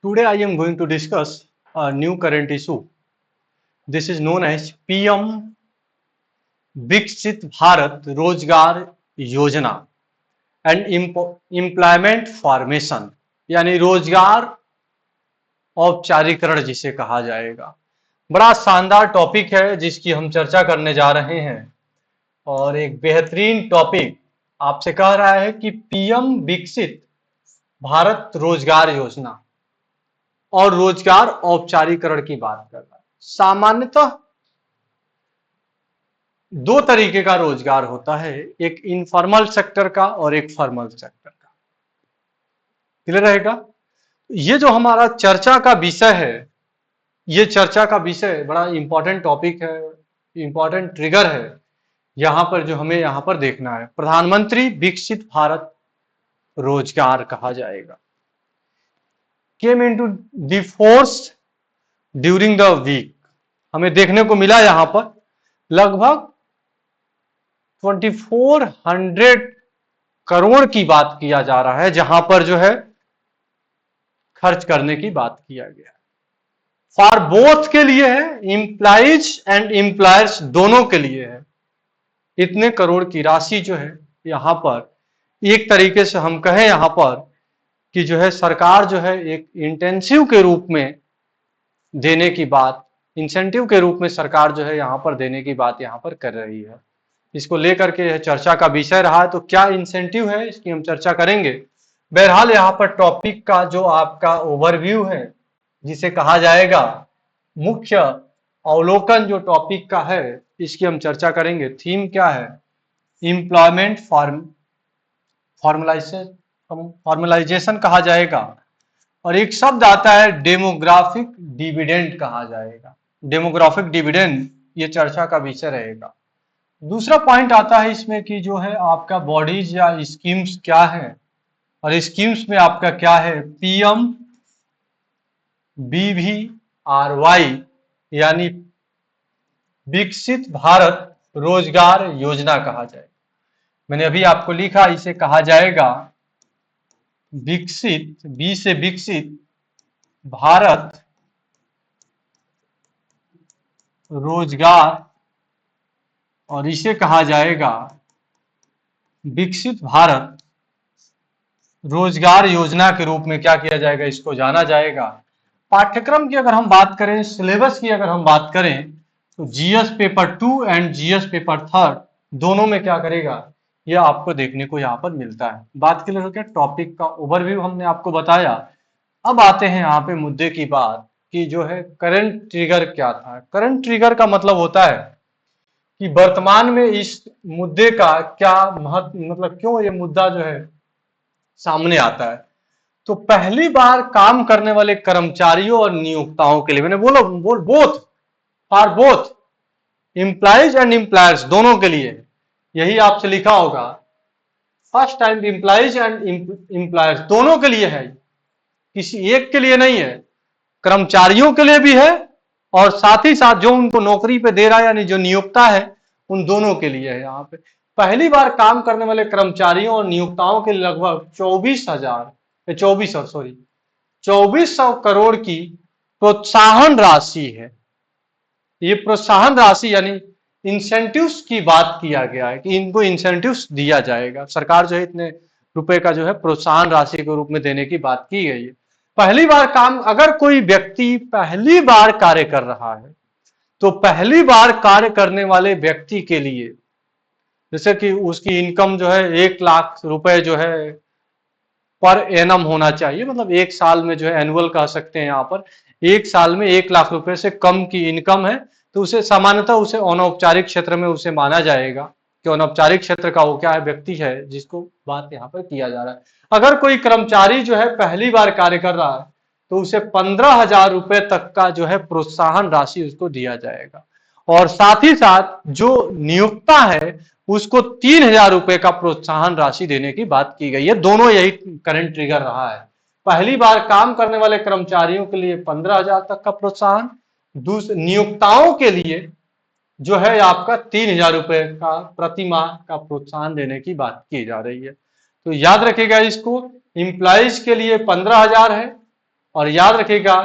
Today I am going to discuss a new current issue. This is known as PM Viksit Bharat रोजगार योजना and employment formation, यानी रोजगार औपचारिकरण जिसे कहा जाएगा। बड़ा शानदार टॉपिक है जिसकी हम चर्चा करने जा रहे हैं और एक बेहतरीन टॉपिक आपसे कह रहा है कि पीएम विकसित भारत रोजगार योजना और रोजगार औपचारिकरण की बात कर रहा है। सामान्यतः दो तरीके का रोजगार होता है, एक इनफॉर्मल सेक्टर का और एक फॉर्मल सेक्टर का। क्लियर रहेगा? ये जो हमारा चर्चा का विषय है, ये चर्चा का विषय बड़ा इंपॉर्टेंट टॉपिक है, इंपॉर्टेंट ट्रिगर है यहां पर जो हमें यहां पर देखना है। प्रधानमंत्री विकसित भारत रोजगार कहा जाएगा। Came into the force during the week. हमें देखने को मिला यहां पर लगभग 2400 करोड़ की बात किया जा रहा है, जहां पर जो है खर्च करने की बात किया गया है। फॉर बोथ के लिए है, एम्प्लॉइज एंड एम्प्लॉयर्स दोनों के लिए है। इतने करोड़ की राशि जो है यहां पर एक तरीके से हम कहें यहां पर कि जो है सरकार जो है एक इंटेंसिव के रूप में देने की बात, इंसेंटिव के रूप में सरकार जो है यहां पर देने की बात यहां पर कर रही है। इसको लेकर के यह चर्चा का विषय रहा है। तो क्या इंसेंटिव है इसकी हम चर्चा करेंगे। बहरहाल यहाँ पर टॉपिक का जो आपका ओवरव्यू है जिसे कहा जाएगा मुख्य अवलोकन जो टॉपिक का है इसकी हम चर्चा करेंगे। थीम क्या है? एम्प्लॉयमेंट फॉर्मलाइजेशन कहा जाएगा और एक शब्द आता है डेमोग्राफिक डिविडेंड कहा जाएगा। डेमोग्राफिक डिविडेंड ये चर्चा का विषय रहेगा। दूसरा पॉइंट आता है इसमें कि जो है आपका बॉडीज या स्कीम्स क्या है और स्कीम्स में आपका क्या है पीएम बीवीआरवाई यानी विकसित भारत रोजगार योजना कहा जाएगा। मैंने अभी आपको लिखा, इसे कहा जाएगा विकसित, बी से विकसित भारत रोजगार और इसे कहा जाएगा विकसित भारत रोजगार योजना के रूप में क्या किया जाएगा, इसको जाना जाएगा। पाठ्यक्रम की अगर हम बात करें, सिलेबस की अगर हम बात करें तो GS paper 2 and GS paper 3 दोनों में क्या करेगा यह आपको देखने को यहाँ पर मिलता है। बात क्लियर हो गया? टॉपिक का ओवरव्यू हमने आपको बताया। अब आते हैं यहाँ पे मुद्दे की बात कि जो है करंट ट्रिगर क्या था। करंट ट्रिगर का मतलब होता है कि वर्तमान में इस मुद्दे का क्या महत्व, मतलब क्यों ये मुद्दा जो है सामने आता है। तो पहली बार काम करने वाले कर्मचारियों और नियोक्ताओं के लिए, मैंने both, for both employees and employers दोनों के लिए, यही आपसे लिखा होगा। First time employees and employers दोनों के लिए है, किसी एक के लिए नहीं है। कर्मचारियों के लिए भी है और साथ ही साथ जो उनको नौकरी पे दे रहा है यानी जो नियोक्ता है उन दोनों के लिए है। यहाँ पे पहली बार काम करने वाले कर्मचारियों और नियोक्ताओं के लगभग 2400 करोड़ की प्रोत्साहन राशि है। ये प्रोत्साहन राशि यानी इंसेंटिव्स की बात किया गया है कि इनको इंसेंटिव्स दिया जाएगा। सरकार जो है इतने रुपए का जो है प्रोत्साहन राशि के रूप में देने की बात की गई है। पहली बार काम, अगर कोई व्यक्ति पहली बार कार्य कर रहा है तो पहली बार कार्य करने वाले व्यक्ति के लिए, जैसे कि उसकी इनकम जो है 1 लाख रुपए जो है पर एनम होना चाहिए, मतलब एक साल में जो है एनुअल कह सकते हैं। यहाँ पर एक साल में 1 लाख रुपए से कम की इनकम है तो उसे सामान्यतः उसे अनौपचारिक क्षेत्र में उसे माना जाएगा कि अनौपचारिक क्षेत्र का वो क्या है, व्यक्ति है जिसको बात यहाँ पर किया जा रहा है। अगर कोई कर्मचारी जो है पहली बार कार्य कर रहा है तो उसे 15,000 रुपए तक का जो है प्रोत्साहन राशि उसको दिया जाएगा और साथ ही साथ जो नियोक्ता है उसको 3,000 रुपए का प्रोत्साहन राशि देने की बात की गई है। दोनों यही करंट ट्रिगर रहा है। पहली बार काम करने वाले कर्मचारियों के लिए 15,000 तक का प्रोत्साहन, दूसरे नियोक्ताओं के लिए जो है आपका 3,000 रुपए का प्रति माह का प्रोत्साहन देने की बात की जा रही है। तो याद रखिएगा इसको, एम्प्लॉइज के लिए 15,000 है और याद रखिएगा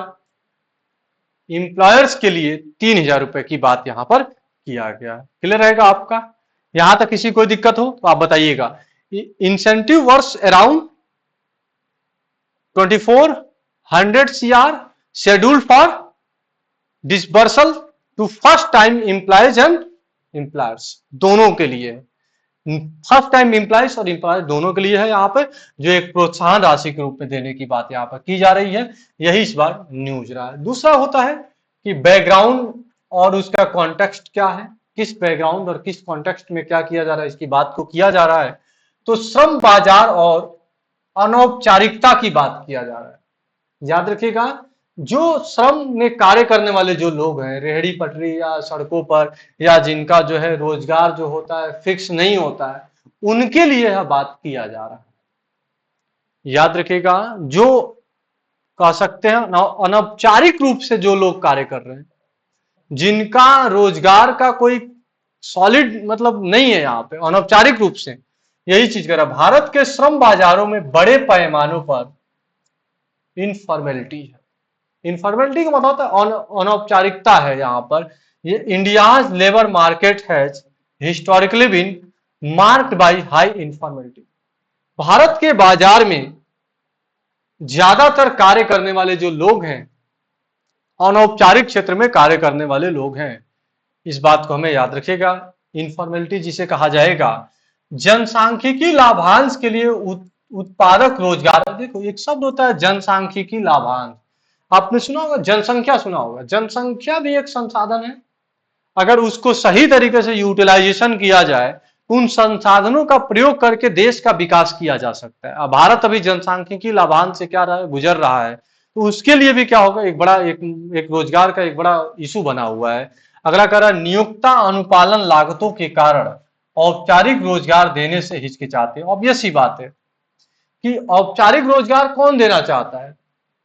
एम्प्लॉयर्स के लिए 3,000 रुपए की बात यहां पर किया गया। क्लियर रहेगा आपका? यहां तक किसी कोई दिक्कत हो तो आप बताइएगा। Incentive worth around 2400 CR scheduled for disbursal to first time employees and employers, दोनों के लिए, फर्स्ट टाइम एम्प्लॉयज और एम्प्लॉयज दोनों के लिए है यहाँ पे, जो एक प्रोत्साहन राशि के रूप में देने की बात यहाँ पर की जा रही है। यही इस बार न्यूज रहा है। दूसरा होता है कि बैकग्राउंड और उसका कॉन्टेक्स्ट क्या है, किस बैकग्राउंड और किस कॉन्टेक्स्ट में क्या किया जा रहा है, इसकी बात को किया जा रहा है। तो श्रम बाजार और अनौपचारिकता की बात किया जा रहा है। याद रखिएगा, जो श्रम में कार्य करने वाले जो लोग हैं, रेहड़ी पटरी या सड़कों पर, या जिनका जो है रोजगार जो होता है फिक्स नहीं होता है, उनके लिए यह बात किया जा रहा है। याद रखिएगा, जो कह सकते हैं अनौपचारिक रूप से जो लोग कार्य कर रहे हैं, जिनका रोजगार का कोई सॉलिड मतलब नहीं है, यहाँ पे अनौपचारिक रूप से यही चीज कर रहा है। भारत के श्रम बाजारों में बड़े पैमानों पर इनफॉर्मेलिटी है। इनफॉर्मेलिटी का मतलब होता है अनौपचारिकता है। यहाँ पर ये India's labour market has historically been marked by high informality. भारत के बाजार में ज्यादातर कार्य करने वाले जो लोग हैं, अनौपचारिक क्षेत्र में कार्य करने वाले लोग हैं। इस बात को हमें याद रखिएगा। इनफॉर्मेलिटी जिसे कहा जाएगा, जनसांख्यिकी लाभांश के लिए उत्पादक रोजगार। देखो एक शब्द होता है जनसांख्यिकी लाभांश, आपने सुना होगा, जनसंख्या सुना होगा। जनसंख्या भी एक संसाधन है, अगर उसको सही तरीके से यूटिलाइजेशन किया जाए, उन संसाधनों का प्रयोग करके देश का विकास किया जा सकता है। अब भारत अभी जनसांख्यिकी लाभांश से क्या रहा है, गुजर रहा है, तो उसके लिए भी क्या होगा, एक बड़ा एक रोजगार का एक बड़ा इशू बना हुआ है। अगला कह रहा है, नियोक्ता अनुपालन लागतों के कारण औपचारिक रोजगार देने से हिचकिचाते हैं। ऑब्वियस ही बात है कि औपचारिक रोजगार कौन देना चाहता है,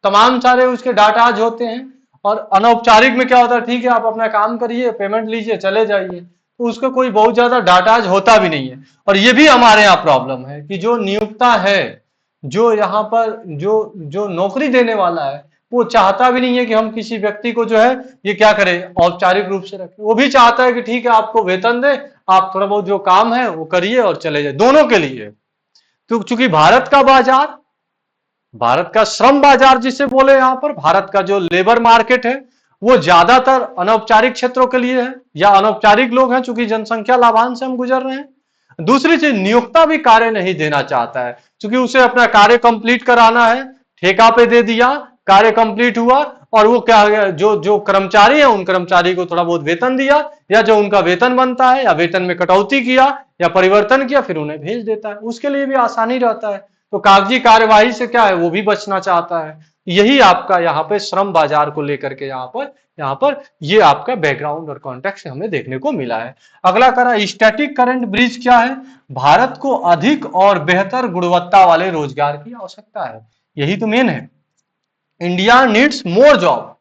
तमाम सारे उसके डाटाज होते हैं। और अनौपचारिक में क्या होता है, ठीक है आप अपना काम करिए, पेमेंट लीजिए, चले जाइए, तो उसका कोई बहुत ज्यादा डाटाज होता भी नहीं है। और ये भी हमारे यहाँ प्रॉब्लम है कि जो नियोक्ता है, जो यहाँ पर जो नौकरी देने वाला है, वो चाहता भी नहीं है कि हम किसी व्यक्ति को जो है ये क्या करें, औपचारिक रूप से रखें। वो भी चाहता है कि ठीक है आपको वेतन दे, आप थोड़ा बहुत जो काम है वो करिए और चले जाए, दोनों के लिए। तो चूंकि भारत का बाजार, भारत का श्रम बाजार जिसे बोले, यहां पर भारत का जो लेबर मार्केट है वो ज्यादातर अनौपचारिक क्षेत्रों के लिए है, या अनौपचारिक लोग हैं, चूंकि जनसंख्या लाभांश से हम गुजर रहे हैं। दूसरी चीज, नियोक्ता भी कार्य नहीं देना चाहता है, क्योंकि उसे अपना कार्य कंप्लीट कराना है, ठेका पे दे दिया, कार्य कंप्लीट हुआ, और वो क्या, जो कर्मचारी है उन कर्मचारी को थोड़ा बहुत वेतन दिया, या जो उनका वेतन बनता है या वेतन में कटौती किया या परिवर्तन किया, फिर उन्हें भेज देता है। उसके लिए भी आसानी रहता है, तो कागजी कार्यवाही से क्या है, वो भी बचना चाहता है। यही आपका यहाँ पे श्रम बाजार को लेकर के यहाँ पर ये आपका बैकग्राउंड और कॉन्टेक्स्ट हमें देखने को मिला है। अगला करा, स्टैटिक करंट ब्रिज क्या है, भारत को अधिक और बेहतर गुणवत्ता वाले रोजगार की आवश्यकता है। यही तो मेन है। India needs more job.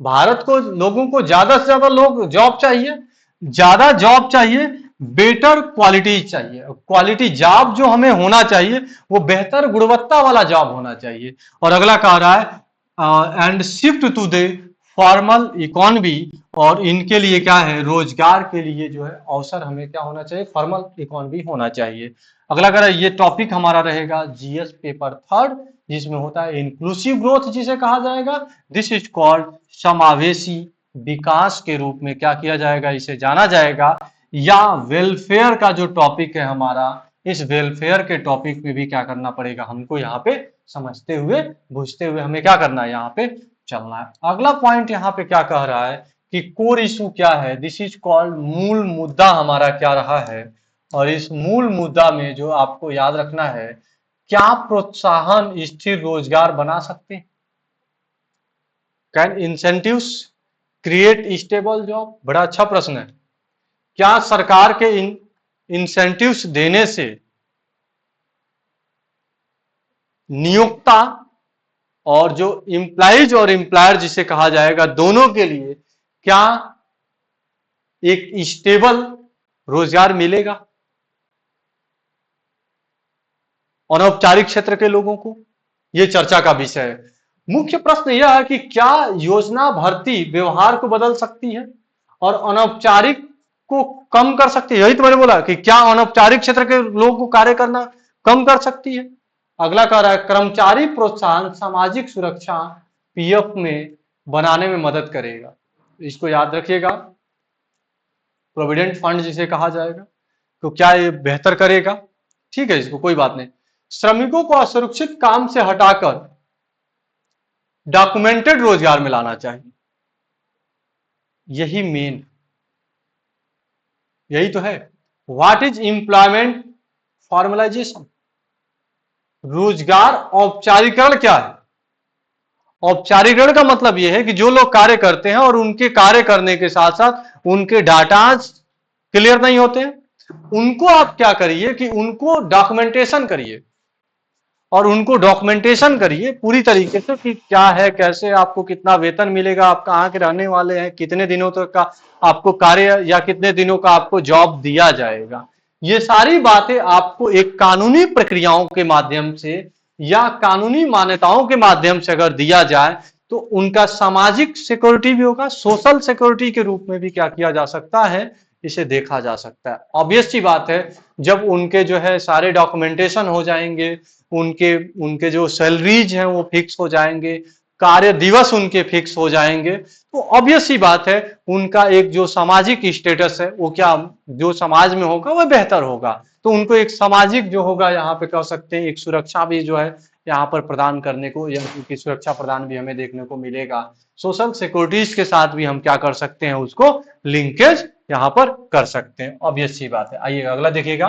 Bharat को, लोगों को ज्यादा से ज्यादा लोग जॉब चाहिए, ज्यादा जॉब चाहिए, बेटर क्वालिटी चाहिए। क्वालिटी जॉब जो हमें होना चाहिए वो बेहतर गुणवत्ता वाला जॉब होना चाहिए। और अगला कह रहा है and shift to the formal economy, और इनके लिए क्या है, रोजगार के लिए जो है अवसर हमें क्या होना चाहिए, फॉर्मल इकोनॉमी होना चाहिए। अगला कह रहा है, ये टॉपिक हमारा रहेगा जीएस पेपर 3, जिसमें होता है इंक्लूसिव ग्रोथ जिसे कहा जाएगा। दिस इज कॉल्ड समावेशी विकास के रूप में क्या किया जाएगा, इसे जाना जाएगा। या वेलफेयर का जो टॉपिक है हमारा, इस वेलफेयर के टॉपिक में भी क्या करना पड़ेगा हमको, यहाँ पे समझते हुए बुझते हुए हमें क्या करना है, यहाँ पे चलना है। अगला पॉइंट यहाँ पे क्या कह रहा है कि कोर इशू क्या है, दिस इज कॉल्ड, मूल मुद्दा हमारा क्या रहा है। और इस मूल मुद्दा में जो आपको याद रखना है, क्या प्रोत्साहन स्थिर रोजगार बना सकते हैं, can incentives create stable job. बड़ा अच्छा प्रश्न है। क्या सरकार के इंसेंटिव्स देने से नियोक्ता और जो इंप्लाइज और एम्प्लॉयर जिसे कहा जाएगा, दोनों के लिए क्या एक स्टेबल रोजगार मिलेगा अनौपचारिक क्षेत्र के लोगों को, यह चर्चा का विषय है। मुख्य प्रश्न यह है कि क्या योजना भर्ती व्यवहार को बदल सकती है और अनौपचारिक को कम कर सकती है। यही तो मैंने बोला कि क्या अनौपचारिक क्षेत्र के लोगों को कार्य करना कम कर सकती है। अगला कह रहा है कर्मचारी प्रोत्साहन सामाजिक सुरक्षा पीएफ में बनाने में मदद करेगा। इसको याद रखिएगा, प्रोविडेंट फंड जिसे कहा जाएगा, तो क्या ये बेहतर करेगा। ठीक है, इसको कोई बात नहीं। श्रमिकों को असुरक्षित काम से हटाकर डॉक्यूमेंटेड रोजगार में लाना चाहिए। यही मेन, यही तो है। What is employment formalisation. रोजगार औपचारिकरण क्या है। औपचारिकरण का मतलब यह है कि जो लोग कार्य करते हैं और उनके कार्य करने के साथ साथ उनके डाटा क्लियर नहीं होते हैं, उनको आप क्या करिए कि उनको डॉक्यूमेंटेशन करिए, और उनको डॉक्यूमेंटेशन करिए पूरी तरीके से कि क्या है, कैसे, आपको कितना वेतन मिलेगा, आप कहाँ के रहने वाले हैं, कितने दिनों तक का आपको कार्य या कितने दिनों का आपको जॉब दिया जाएगा। ये सारी बातें आपको एक कानूनी प्रक्रियाओं के माध्यम से या कानूनी मान्यताओं के माध्यम से अगर दिया जाए तो उनका सामाजिक सिक्योरिटी भी होगा, सोशल सिक्योरिटी के रूप में भी क्या किया जा सकता है, इसे देखा जा सकता है। ऑब्वियस सी बात है, जब उनके जो है सारे डॉक्यूमेंटेशन हो जाएंगे, उनके उनके जो सैलरीज हैं वो फिक्स हो जाएंगे, कार्य दिवस उनके फिक्स हो जाएंगे, तो ऑब्वियस सी बात है उनका एक जो सामाजिक स्टेटस है वो क्या जो समाज में होगा वह बेहतर होगा। तो उनको एक सामाजिक जो होगा यहाँ पे कह सकते हैं एक सुरक्षा भी जो है यहाँ पर प्रदान करने को, या उनकी सुरक्षा प्रदान भी हमें देखने को मिलेगा। सोशल सिक्योरिटीज के साथ भी हम क्या कर सकते हैं, उसको लिंकेज यहाँ पर कर सकते हैं। ऑब्वियस सी बात है। आइए अगला देखिएगा,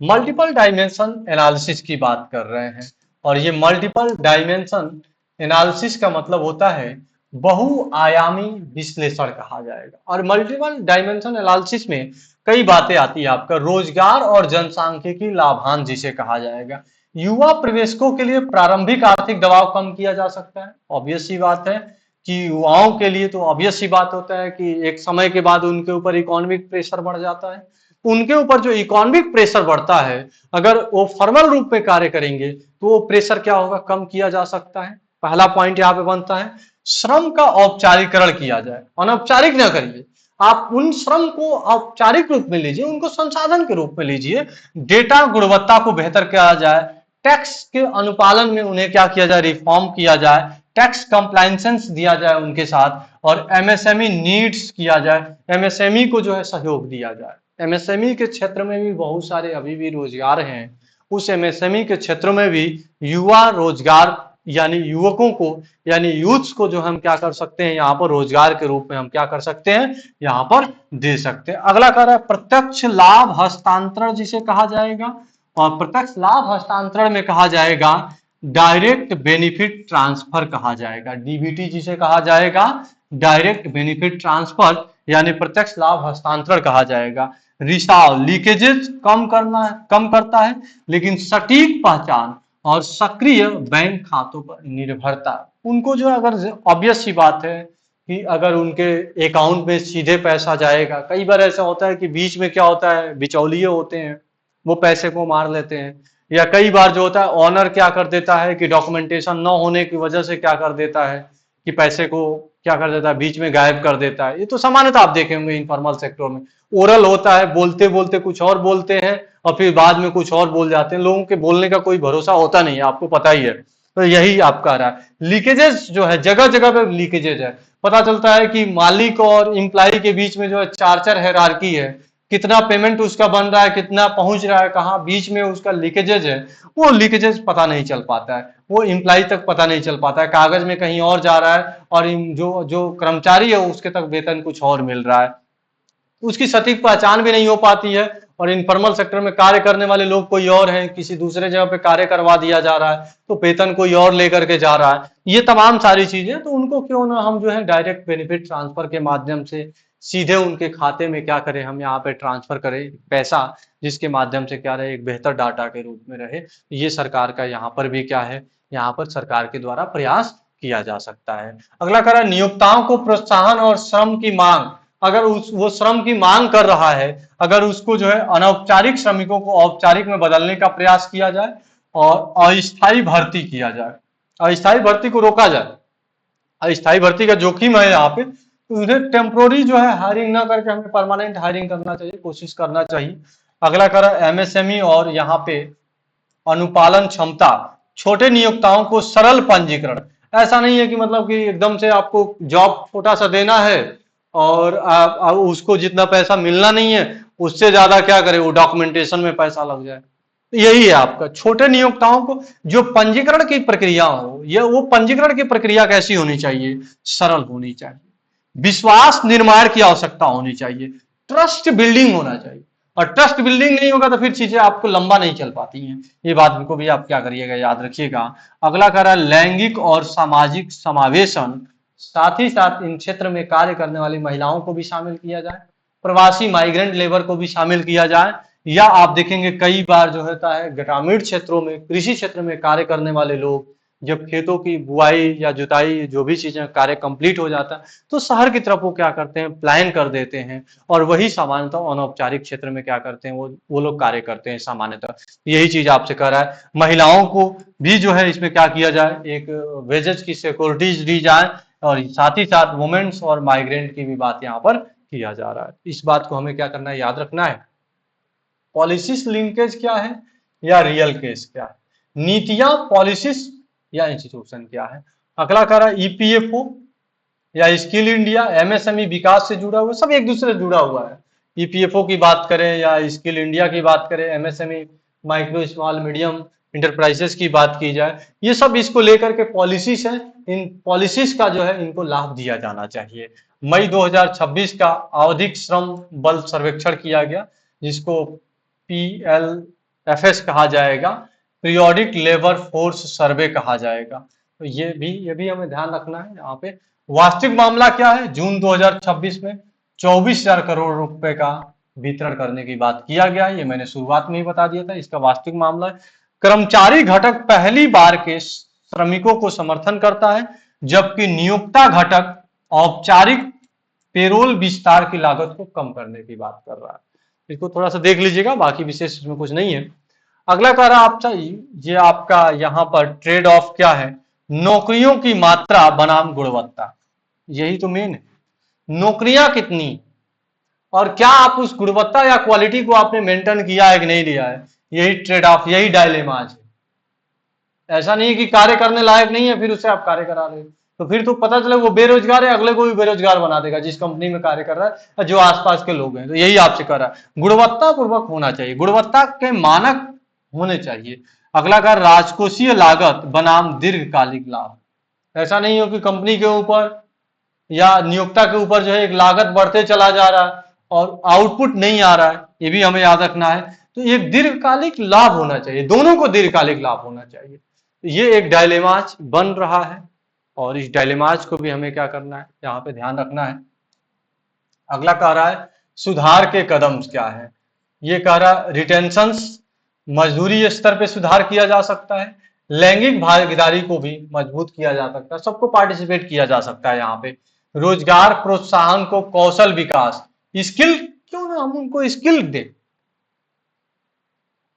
मल्टीपल डायमेंशन एनालिसिस की बात कर रहे हैं। और ये मल्टीपल डायमेंशन एनालिसिस का मतलब होता है बहुआयामी विश्लेषण कहा जाएगा। और मल्टीपल डायमेंशन एनालिसिस में कई बातें आती है, आपका रोजगार और जनसांख्यिकी लाभांश जिसे कहा जाएगा। युवा प्रवेशकों के लिए प्रारंभिक आर्थिक दबाव कम किया जा सकता है। ऑब्वियस सी बात है कि युवाओं के लिए तो ऑब्वियस सी बात होता है कि एक समय के बाद उनके ऊपर इकोनॉमिक प्रेशर बढ़ जाता है। उनके ऊपर जो इकोनॉमिक प्रेशर बढ़ता है, अगर वो फॉर्मल रूप में कार्य करेंगे तो वो प्रेशर क्या होगा, कम किया जा सकता है। पहला पॉइंट यहाँ पे बनता है श्रम का औपचारिकरण किया जाए, अनौपचारिक न करिए। आप उन श्रम को औपचारिक रूप में लीजिए, उनको संसाधन के रूप में लीजिए। डेटा गुणवत्ता को बेहतर किया जाए, टैक्स के अनुपालन में उन्हें क्या किया जाए, रिफॉर्म किया जाए, टैक्स कंप्लायंसेंस दिया जाए उनके साथ, और एमएसएमई नीड्स किया जाए, एमएसएमई को जो है सहयोग दिया जाए। एमएसएमई के क्षेत्र में भी बहुत सारे अभी भी रोजगार हैं, उस एमएसएमई के क्षेत्र में भी युवा रोजगार यानी युवकों को यानी यूथ्स को जो हम क्या कर सकते हैं, यहाँ पर रोजगार के रूप में हम क्या कर सकते हैं, यहाँ पर दे सकते हैं। अगला कह रहा है प्रत्यक्ष लाभ हस्तांतरण जिसे कहा जाएगा, और प्रत्यक्ष लाभ हस्तांतरण में कहा जाएगा डायरेक्ट बेनिफिट ट्रांसफर कहा जाएगा, डीबीटी जिसे कहा जाएगा, डायरेक्ट बेनिफिट ट्रांसफर यानी प्रत्यक्ष लाभ हस्तांतरण कहा जाएगा। रिसाव लीकेजेस कम करता है, लेकिन सटीक पहचान और सक्रिय बैंक खातों पर निर्भरता, उनको जो अगर ऑब्वियस सी बात है कि अगर उनके अकाउंट में सीधे पैसा जाएगा, कई बार ऐसा होता है कि बीच में क्या होता है, बिचौलिए होते हैं, वो पैसे को मार लेते हैं, या कई बार जो होता है ऑनर क्या कर देता है कि डॉक्यूमेंटेशन न होने की वजह से क्या कर देता है कि पैसे को क्या कर देता है, बीच में गायब कर देता है। ये तो सामान्यतः आप देखे होंगे इनफॉर्मल सेक्टर में, ओरल होता है, बोलते बोलते कुछ और बोलते हैं और फिर बाद में कुछ और बोल जाते हैं। लोगों के बोलने का कोई भरोसा होता नहीं है, आपको पता ही है। तो यही आप कह रहा है लीकेजेस जो है, जगह जगह पे लीकेजेस है। पता चलता है कि मालिक और एम्प्लॉय के बीच में जो है चार्चर हायरार्की है, कितना पेमेंट उसका बन रहा है, कितना पहुंच रहा है, कहाँ बीच में उसका लीकेजेज है, वो लीकेजेज पता नहीं चल पाता है, वो एम्प्लॉय तक पता नहीं चल पाता है, कागज में कहीं और जा रहा है और जो जो कर्मचारी है उसके तक वेतन कुछ और मिल रहा है, उसकी सटीक पहचान भी नहीं हो पाती है। और इनफॉर्मल सेक्टर में कार्य करने वाले लोग कोई और हैं, किसी दूसरे जगह पे कार्य करवा दिया जा रहा है, तो वेतन कोई और लेकर के जा रहा है। ये तमाम सारी चीजें, तो उनको क्यों ना हम जो है डायरेक्ट बेनिफिट ट्रांसफर के माध्यम से सीधे उनके खाते में क्या करें, हम यहाँ पे ट्रांसफर करें पैसा, जिसके माध्यम से क्या रहे, एक बेहतर डाटा के रूप में रहे। ये सरकार का यहाँ पर भी क्या है, यहाँ पर सरकार के द्वारा प्रयास किया जा सकता है। अगला कह रहा है नियोक्ताओं को प्रोत्साहन और श्रम की मांग, अगर वो श्रम की मांग कर रहा है, अगर उसको जो है अनौपचारिक श्रमिकों को औपचारिक में बदलने का प्रयास किया जाए और अस्थायी भर्ती किया जाए, अस्थायी भर्ती को रोका जाए। अस्थायी भर्ती का जोखिम है यहाँ पे, तो उन्हें टेम्पोररी जो है हायरिंग ना करके हमें परमानेंट हायरिंग करना चाहिए, कोशिश करना चाहिए। अगला करा एमएसएमई और यहाँ पे अनुपालन क्षमता, छोटे नियोक्ताओं को सरल पंजीकरण। ऐसा नहीं है कि मतलब कि एकदम से आपको जॉब छोटा सा देना है और आप उसको जितना पैसा मिलना नहीं है उससे ज्यादा क्या करे, वो डॉक्यूमेंटेशन में पैसा लग जाए। यही है आपका, छोटे नियोक्ताओं को जो पंजीकरण की प्रक्रिया हो, या वो पंजीकरण की प्रक्रिया कैसी होनी चाहिए, सरल होनी चाहिए, विश्वास निर्माण की आवश्यकता होनी चाहिए, ट्रस्ट बिल्डिंग होना चाहिए। और ट्रस्ट बिल्डिंग नहीं होगा तो फिर चीजें आपको लंबा नहीं चल पाती हैं। ये बात को भी आप क्या करिएगा, याद रखिएगा। अगला कह रहा है लैंगिक और सामाजिक समावेशन, साथ ही साथ इन क्षेत्र में कार्य करने वाली महिलाओं को भी शामिल किया जाए, प्रवासी माइग्रेंट लेबर को भी शामिल किया जाए। या आप देखेंगे कई बार जो होता है ग्रामीण क्षेत्रों में, कृषि क्षेत्र में कार्य करने वाले लोग जब खेतों की बुआई या जुताई जो भी चीजें कार्य कंप्लीट हो जाता है तो शहर की तरफ वो क्या करते हैं, प्लान कर देते हैं, और वही सामान्यतः अनौपचारिक क्षेत्र में क्या करते हैं, वो लोग कार्य करते हैं सामान्यतः। यही चीज आपसे कह रहा है, महिलाओं को भी जो है इसमें क्या किया जाए, एक वेजेस की सिक्योरिटीज दी जाए, और साथ ही साथ वुमेन्स और माइग्रेंट की भी बात यहाँ पर किया जा रहा है। इस बात को हमें क्या करना है, याद रखना है। पॉलिसीज लिंकेज क्या है या रियल केस क्या है, नीतियां पॉलिसीज या इंस्टीट्यूशन क्या है। अगला कह रहा है ईपीएफओ या स्किल इंडिया, एमएसएमई विकास से जुड़ा हुआ, सब एक दूसरे से जुड़ा हुआ है। ईपीएफओ की बात करें या स्किल इंडिया की बात करें, MSME micro small medium enterprises की बात की जाए, ये सब इसको लेकर के पॉलिसीज हैं। इन पॉलिसीज का जो है इनको लाभ दिया जाना चाहिए। मई 2026 का आवधिक श्रम बल सर्वेक्षण किया गया, जिसको PLFS कहा जाएगा, पीरियोडिक लेबर फोर्स सर्वे कहा जाएगा। तो ये भी हमें ध्यान रखना है यहाँ पे। वास्तविक मामला क्या है, जून 2026 में 24,000 करोड़ रुपए का वितरण करने की बात किया गया है। ये मैंने शुरुआत में ही बता दिया था, इसका वास्तविक मामला है। कर्मचारी घटक पहली बार के श्रमिकों को समर्थन करता है, जबकि नियोक्ता घटक औपचारिक पेरोल विस्तार की लागत को कम करने की बात कर रहा है। इसको थोड़ा सा देख लीजिएगा, बाकी विशेष इसमें कुछ नहीं है। अगला कह रहा आपका, ये आपका यहाँ पर ट्रेड ऑफ क्या है, नौकरियों की मात्रा बनाम गुणवत्ता। यही तो मेन है, नौकरियां कितनी और क्या आप उस गुणवत्ता या क्वालिटी को आपने मेंटेन किया है कि नहीं लिया है, यही ट्रेड ऑफ, यही डायलेमा है। ऐसा नहीं है कि कार्य करने लायक नहीं है फिर उसे आप कार्य करा रहे हो, तो फिर तो पता चले वो बेरोजगार है, अगले को भी बेरोजगार बना देगा जिस कंपनी में कार्य कर रहा है, जो आसपास के लोग हैं। तो यही आपसे कर रहा है, गुणवत्ता पूर्वक होना चाहिए, गुणवत्ता के मानक होने चाहिए। अगला का राजकोषीय लागत बनाम दीर्घकालिक लाभ। ऐसा नहीं हो कि कंपनी के ऊपर या नियोक्ता के ऊपर जो है एक लागत बढ़ते चला जा रहा है और आउटपुट नहीं आ रहा है, ये भी हमें याद रखना है। तो एक दीर्घकालिक लाभ होना चाहिए, दोनों को दीर्घकालिक लाभ होना चाहिए। ये एक डायलेमाज बन रहा है और इस डायलेमाज को भी हमें क्या करना है, यहाँ पे ध्यान रखना है। अगला कह रहा है सुधार के कदम क्या है, ये कह रहा है रिटेंशंस, मजदूरी स्तर पे सुधार किया जा सकता है, लैंगिक भागीदारी को भी मजबूत किया जा सकता है, सबको पार्टिसिपेट किया जा सकता है। यहाँ पे रोजगार प्रोत्साहन को कौशल विकास, स्किल, क्यों ना हम उनको स्किल दे,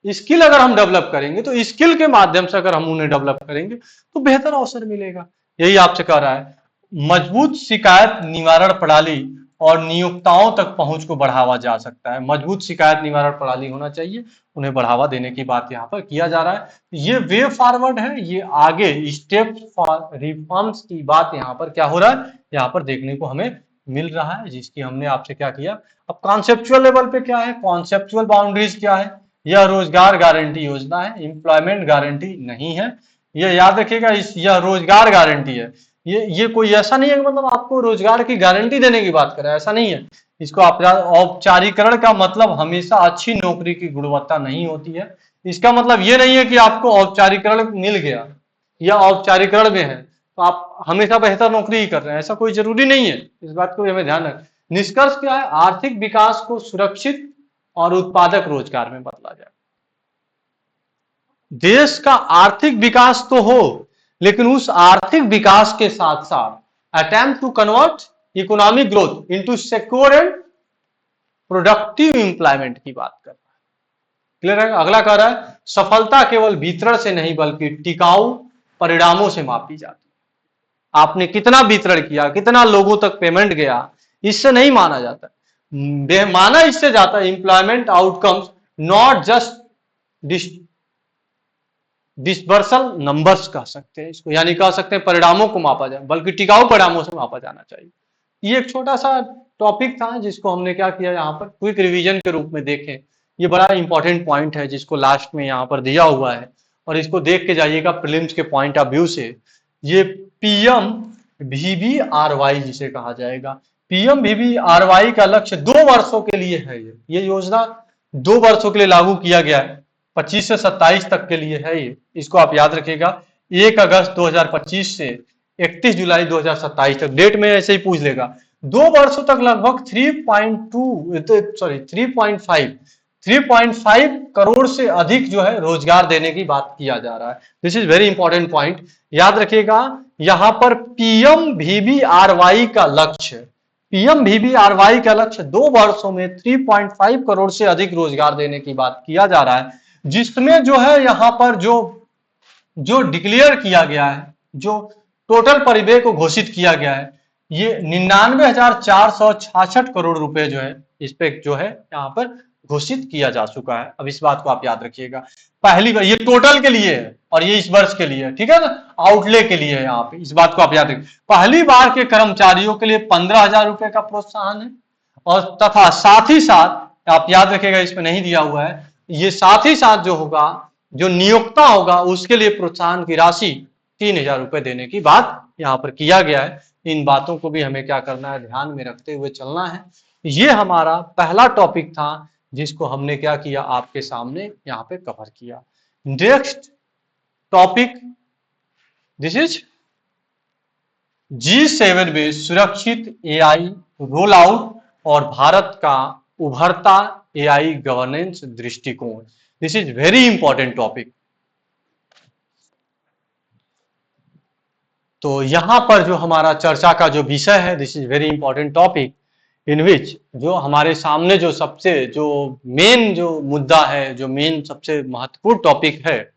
स्किल अगर हम डेवलप करेंगे तो स्किल के माध्यम से अगर हम उन्हें डेवलप करेंगे तो बेहतर अवसर मिलेगा। यही आपसे कह रहा है मजबूत शिकायत निवारण प्रणाली और नियोक्ताओं तक पहुंच को बढ़ावा जा सकता है। मजबूत शिकायत निवारण प्रणाली होना चाहिए, उन्हें बढ़ावा देने की बात यहाँ पर किया जा रहा है। ये वे फॉरवर्ड है, ये आगे स्टेप फॉर रिफॉर्म्स की बात यहाँ पर क्या हो रहा है, यहाँ पर देखने को हमें मिल रहा है, जिसकी हमने आपसे क्या किया। अब कॉन्सेप्चुअल लेवल पे क्या है, कॉन्सेप्चुअल बाउंड्रीज क्या है, यह रोजगार गारंटी योजना है, एम्प्लॉयमेंट गारंटी नहीं है। ये याद रखिएगा, यह रोजगार गारंटी है। ये कोई ऐसा नहीं है कि मतलब आपको रोजगार की गारंटी देने की बात करें, ऐसा नहीं है। इसको औपचारिकरण का मतलब हमेशा अच्छी नौकरी की गुणवत्ता नहीं होती है। इसका मतलब ये नहीं है कि आपको औपचारिकरण मिल गया या औपचारिकरण में है तो आप हमेशा बेहतर नौकरी ही कर रहे हैं, ऐसा कोई जरूरी नहीं है। इस बात को हमें ध्यान रखें। निष्कर्ष क्या है, आर्थिक विकास को सुरक्षित और उत्पादक रोजगार में बदला जाए। देश का आर्थिक विकास तो हो, लेकिन उस आर्थिक विकास के साथ साथ attempt to convert economic growth into secure and productive employment की बात कर रहा है। क्लियर है। अगला कह रहा है सफलता केवल वितरण से नहीं बल्कि टिकाऊ परिणामों से मापी जाती है। आपने कितना वितरण किया, कितना लोगों तक पेमेंट गया, इससे नहीं माना जाता। माना इससे जाता है employment outcomes, not just disbursal numbers कह सकते हैं इसको, यानी कह सकते हैं परिणामों को मापा जाए, बल्कि टिकाऊ परिणामों से मापा जाना चाहिए। ये एक छोटा सा टॉपिक था जिसको हमने क्या किया, यहाँ पर क्विक रिवीजन के रूप में देखें। ये बड़ा इंपॉर्टेंट पॉइंट है जिसको लास्ट में यहाँ पर दिया हुआ है, और इसको देख के जाइएगा प्रीलिम्स के पॉइंट ऑफ व्यू से। ये PMVBRY जिसे कहा जाएगा, PMVBRY का लक्ष्य 2 वर्षों के लिए है। ये योजना 2 वर्षों के लिए लागू किया गया है, 25 से 27 तक के लिए है ये, इसको आप याद रखिएगा। 1 अगस्त 2025 से 31 जुलाई 2027 तक, डेट में ऐसे ही पूछ लेगा। 2 वर्षों तक लगभग 3.5 करोड़ से अधिक जो है रोजगार देने की बात किया जा रहा है। This is very important point, याद रखिएगा। यहां पर PMVBRY का लक्ष्य, PMVBRY का लक्ष्य 2 वर्षों में 3.5 करोड़ से अधिक रोजगार देने की बात किया जा रहा है, जिसमें जो है यहाँ पर जो डिक्लेयर किया गया है, जो टोटल परिव्यय को घोषित किया गया है, ये 99,466 करोड़ रुपए जो है इस पे जो है यहाँ पर घोषित किया जा चुका है। अब इस बात को आप याद रखिएगा, पहली बार ये टोटल के लिए है और ये इस वर्ष के लिए है, ठीक है ना, आउटले के लिए है यहाँ पे, इस बात को आप याद रखिए। पहली बार के कर्मचारियों के लिए 15,000 रुपए का प्रोत्साहन है, और तथा साथ ही साथ आप याद रखिएगा, इसमें नहीं दिया हुआ है, ये साथ ही साथ जो होगा, जो नियोक्ता होगा उसके लिए प्रोत्साहन की राशि 3,000 रुपए देने की बात यहाँ पर किया गया है। इन बातों को भी हमें क्या करना है, ध्यान में रखते हुए चलना है। ये हमारा पहला टॉपिक था जिसको हमने क्या किया, आपके सामने यहाँ पे कवर किया। Next topic, this is G7 में सुरक्षित AI रोल आउट और भारत का उभरता AI गवर्नेंस दृष्टिकोण। This is very important topic. तो यहां पर जो हमारा चर्चा का जो विषय है, this is very important topic in which जो हमारे सामने जो सबसे जो मेन जो मुद्दा है, जो मेन सबसे महत्वपूर्ण टॉपिक है,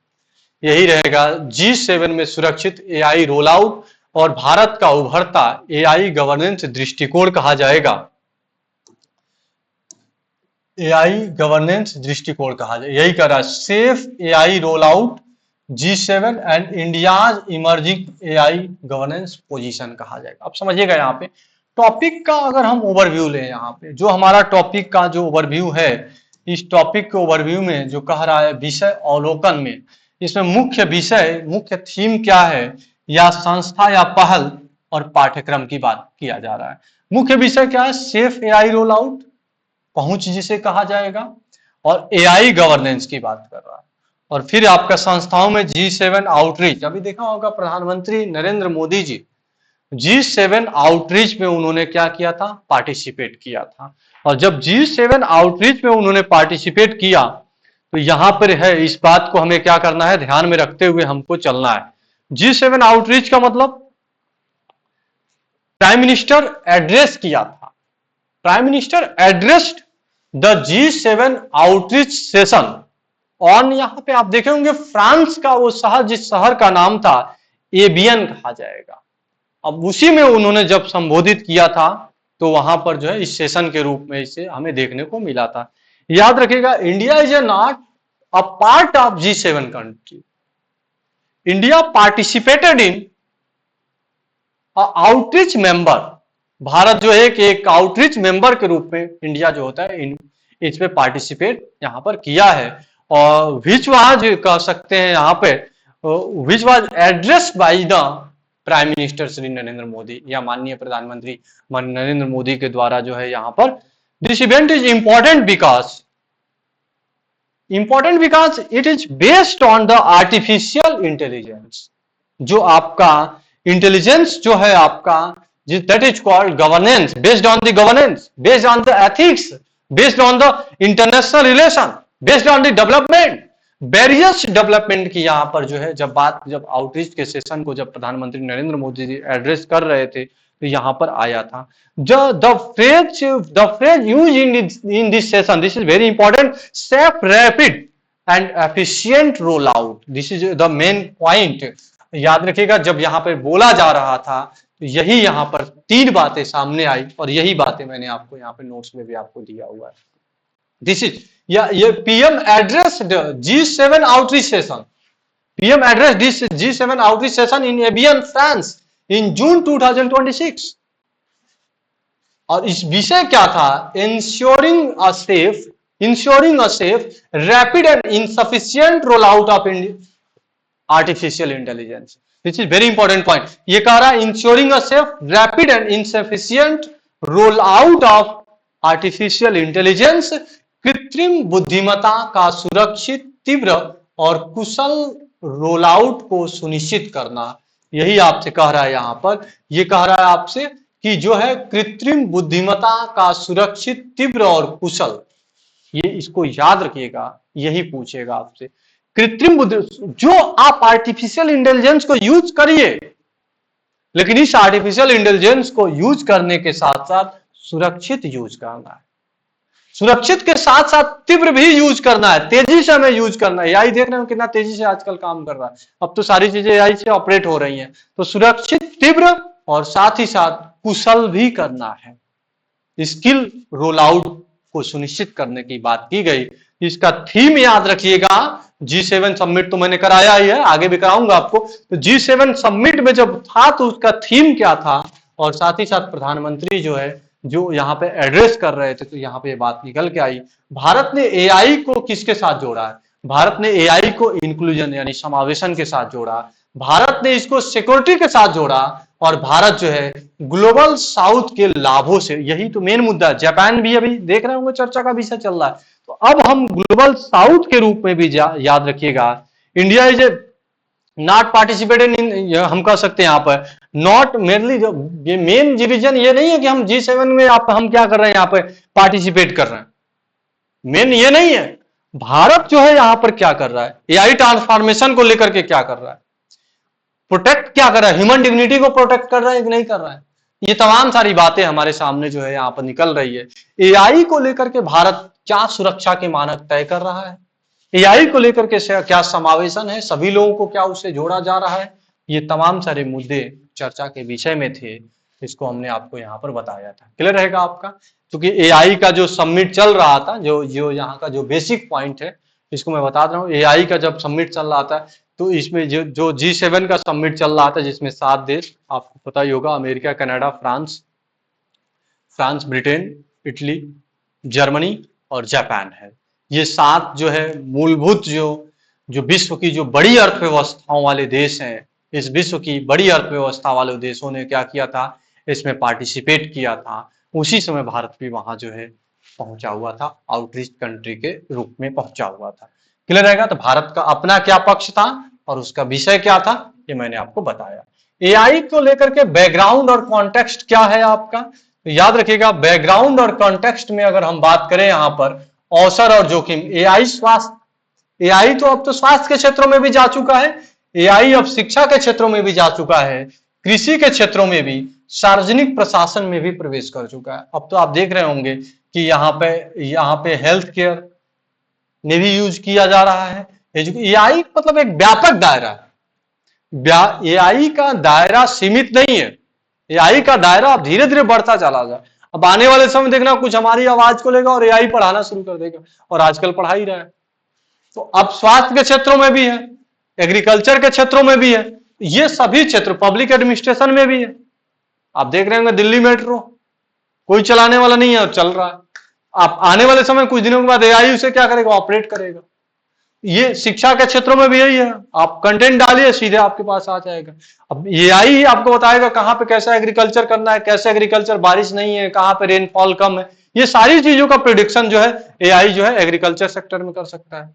यही रहेगा G7 में सुरक्षित AI रोल आउट और भारत का उभरता AI गवर्नेंस दृष्टिकोण कहा जाएगा। AI गवर्नेंस दृष्टिकोण कहा जाए, यही कह रहा है, safe AI roll out G7 and India's emerging AI governance position कहा जाएगा। अब समझिएगा, यहाँ पे टॉपिक का अगर हम ओवरव्यू लें, यहाँ पे जो हमारा टॉपिक का जो ओवरव्यू है, इस टॉपिक के ओवरव्यू में जो कह रहा है विषय अवलोकन में, इसमें मुख्य विषय, मुख्य थीम क्या है, या संस्था या पहल और पाठ्यक्रम की बात किया जा रहा है। मुख्य विषय क्या है, सेफ AI रोल आउट, पहुंच जिसे कहा जाएगा, और AI गवर्नेंस की बात कर रहा है। और फिर आपका संस्थाओं में G7 आउटरीच, अभी देखा होगा प्रधानमंत्री नरेंद्र मोदी जी G7 आउटरीच में उन्होंने क्या किया था, पार्टिसिपेट किया था। और जब G7 आउटरीच में उन्होंने पार्टिसिपेट किया, तो यहां पर है, इस बात को हमें क्या करना है, ध्यान में रखते हुए हमको चलना है। G7 आउटरीच का मतलब प्राइम मिनिस्टर एड्रेस किया था, prime minister addressed the G7 outreach session on, यहां पे आप देखे होंगे फ्रांस का वो शहर, जिस शहर का नाम था एबियन कहा जाएगा। अब उसी में उन्होंने जब संबोधित किया था, तो वहां पर जो है इस सेशन के रूप में इसे हमें देखने को मिला था। याद रखिएगा, India is a not a part of G7 country, India participated in outreach member, Bharat जो है कि एक आउटरीच मेंबर के रूप में इंडिया जो होता है इसमें पार्टिसिपेट यहां पर किया है। और विच वाज कह सकते हैं यहाँ पे, which was addressed by the prime minister Shri Narendra Modi, या माननीय प्रधानमंत्री नरेंद्र मोदी के द्वारा जो है यहाँ पर। This event is important because it is based on the artificial intelligence, जो आपका इंटेलिजेंस जो है आपका, that is called governance, based on the governance, based on the ethics, based on the international relation, based on the development, various development की यहाँ पर जो है जब आउटरीच के सेशन को जब प्रधानमंत्री नरेंद्र मोदी जी एड्रेस कर रहे थे, तो यहाँ पर आया था the phrase use in this session, this is very important, safe, rapid and efficient roll out, this is the main point याद रखिएगा, जब यहां पर बोला जा रहा था तो यही यहां पर 3 बातें सामने आई और यही बातें मैंने आपको यहाँ पे नोट्स में भी आपको दिया हुआ है। दिस इज ये PM address G7 outreach session, PM address this G7 outreach session in Evian France in June 2026। और इस विषय क्या था? Ensuring a safe rapid and insufficient roll out of artificial intelligence. This is very important point. ये कह रहा है ensuring a safe rapid and insufficient roll out of artificial intelligence, कृत्रिम बुद्धिमत्ता का सुरक्षित, तीव्र और कुशल रोल आउट को सुनिश्चित करना। यही आपसे कह रहा है यहां पर, ये कह रहा है आपसे कि जो है कृत्रिम बुद्धिमत्ता का सुरक्षित, तीव्र और कुशल, ये इसको याद रखिएगा, यही पूछेगा आपसे। कृत्रिम बुद्धि, जो आप आर्टिफिशियल इंटेलिजेंस को यूज करिए, लेकिन इस आर्टिफिशियल इंटेलिजेंस को यूज करने के साथ साथ सुरक्षित यूज करना है, सुरक्षित के साथ साथ तीव्र भी यूज करना है, तेजी से हमें यूज करना है। एआई देख रहे हो कितना तेजी से आजकल काम कर रहा है, अब तो सारी चीजें एआई से ऑपरेट हो रही हैं। तो सुरक्षित, तीव्र और साथ ही साथ कुशल भी करना है। स्किल रोल आउट को सुनिश्चित करने की बात की गई। इसका थीम याद रखिएगा, G7 समिट तो मैंने कराया ही है, आगे भी कराऊंगा आपको। तो G7 समिट में जब था तो उसका थीम क्या था, और साथ ही साथ प्रधानमंत्री जो है जो यहाँ पे एड्रेस कर रहे थे, तो यहाँ पे ये बात निकल के आई। भारत ने एआई को किसके साथ जोड़ा है? भारत ने एआई को इंक्लूजन यानी समावेशन के साथ जोड़ा, भारत ने इसको सिक्योरिटी के साथ जोड़ा, और भारत जो है ग्लोबल साउथ के लाभों से, यही तो मेन मुद्दा है। जापान भी अभी देख रहे होंगे चर्चा का विषय चल रहा है, तो अब हम ग्लोबल साउथ के रूप में भी याद रखिएगा, India is a not participated in, हम कह सकते हैं यहाँ पर नॉट मेनली, जो ये मेन डिवीजन ये नहीं है कि हम G7 में हम क्या कर रहे हैं यहाँ पे पार्टिसिपेट कर रहे हैं, मेन ये नहीं है। भारत जो है यहाँ पर क्या कर रहा है, एआई ट्रांसफॉर्मेशन को लेकर के क्या कर रहा है, प्रोटेक्ट क्या कर रहा है, ह्यूमन डिग्निटी को प्रोटेक्ट कर रहा है कि नहीं कर रहा है, ये तमाम सारी बातें हमारे सामने जो है यहाँ पर निकल रही है। एआई को लेकर के भारत क्या सुरक्षा के मानक तय कर रहा है, एआई को लेकर के क्या समावेशन है, सभी लोगों को क्या उससे जोड़ा जा रहा है, ये तमाम सारे मुद्दे चर्चा के विषय में थे, इसको हमने आपको यहाँ पर बताया था। क्लियर रहेगा आपका? क्योंकि एआई का जो समिट चल रहा था, जो यहाँ का जो बेसिक पॉइंट है, इसको मैं बता रहा हूँ। एआई का जब समिट चल रहा था तो इसमें जो G7 का समिट चल रहा था, जिसमें 7 देश, आपको पता ही होगा, America, Canada, France, Britain, Italy, Germany और जापान है। ये 7 जो है मूलभूत जो विश्व की जो बड़ी अर्थव्यवस्थाओं वाले देश हैं, इस विश्व की बड़ी अर्थव्यवस्था वाले देशों ने क्या किया था, इसमें पार्टिसिपेट किया था। उसी समय भारत भी वहां जो है पहुंचा हुआ था, आउटरीच कंट्री के रूप में पहुंचा हुआ था। क्लियर रहेगा? तो भारत का अपना क्या पक्ष था और उसका विषय क्या था, ये मैंने आपको बताया। एआई को लेकर के बैकग्राउंड और कॉन्टेक्स्ट क्या है आपका, तो याद रखिएगा, बैकग्राउंड और कॉन्टेक्स्ट में अगर हम बात करें यहाँ पर अवसर और जोखिम, एआई तो अब तो स्वास्थ्य के क्षेत्रों में भी जा चुका है, एआई अब शिक्षा के क्षेत्रों में भी जा चुका है, कृषि के क्षेत्रों में भी, सार्वजनिक प्रशासन में भी प्रवेश कर चुका है। अब तो आप देख रहे होंगे कि यहाँ पे हेल्थ केयर में भी यूज किया जा रहा है। एआई मतलब एक व्यापक दायरा है, एआई का दायरा सीमित नहीं है, एआई का दायरा अब धीरे धीरे बढ़ता चला जाए। अब आने वाले समय देखना कुछ हमारी आवाज को लेगा और एआई पढ़ाना शुरू कर देगा, और आजकल पढ़ा ही रहा है। तो अब स्वास्थ्य के क्षेत्रों में भी है, एग्रीकल्चर के क्षेत्रों में भी है, ये सभी क्षेत्र, पब्लिक एडमिनिस्ट्रेशन में भी है। आप देख रहे होंगे दिल्ली मेट्रो कोई चलाने वाला नहीं है, चल रहा है। आप आने वाले समय कुछ दिनों के बाद एआई उसे क्या करेगा, ऑपरेट करेगा। ये शिक्षा के क्षेत्रों में भी यही है, आप कंटेंट डालिए सीधे आपके पास आ जाएगा। अब एआई ही आपको बताएगा कहाँ पे कैसा एग्रीकल्चर करना है, कैसे एग्रीकल्चर बारिश नहीं है, कहाँ पे रेनफॉल कम है, ये सारी चीजों का प्रिडिक्शन जो है एआई जो है एग्रीकल्चर सेक्टर में कर सकता है।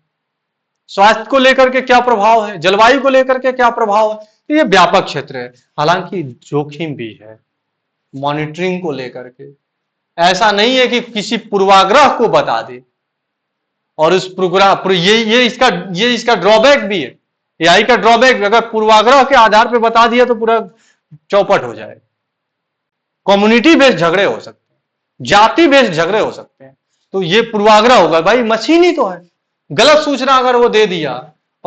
स्वास्थ्य को लेकर के क्या प्रभाव है, जलवायु को लेकर के क्या प्रभाव है, तो ये व्यापक क्षेत्र है। हालांकि जोखिम भी है मॉनिटरिंग को लेकर के, ऐसा नहीं है कि किसी पूर्वाग्रह को बता दे और उस प्रोग्राम ये इसका ड्रॉबैक भी है। एआई का ड्रॉबैक, अगर पूर्वाग्रह के आधार पर बता दिया तो पूरा चौपट हो जाए। कम्युनिटी बेस्ड झगड़े हो सकते हैं, जाति बेस्ड झगड़े हो सकते हैं, तो ये पूर्वाग्रह होगा। भाई मशीन ही तो है, गलत सूचना अगर वो दे दिया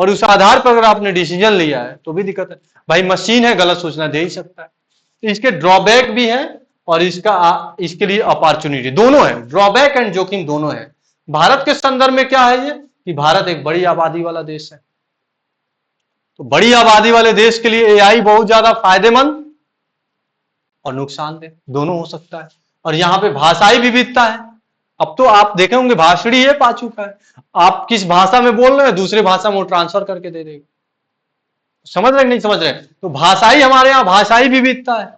और उस आधार पर अगर आपने डिसीजन लिया है तो भी दिक्कत है। भाई मशीन है, गलत सूचना दे ही सकता है। इसके ड्रॉबैक भी है और इसके लिए अपॉर्चुनिटी दोनों है, ड्रॉबैक एंड जोखिम दोनों है। भारत के संदर्भ में क्या है ये कि भारत एक बड़ी आबादी वाला देश है, तो बड़ी आबादी वाले देश के लिए एआई बहुत ज्यादा फायदेमंद और नुकसानदेह दोनों हो सकता है। और यहां पे भाषाई विविधता है। अब तो आप देखे होंगे भाषणी ये पा चुका है, आप किस भाषा में बोल रहे हैं दूसरी भाषा में वो ट्रांसफर करके दे देगा। समझ रहे नहीं समझ रहे? तो भाषाई हमारे यहाँ भाषाई विविधता है।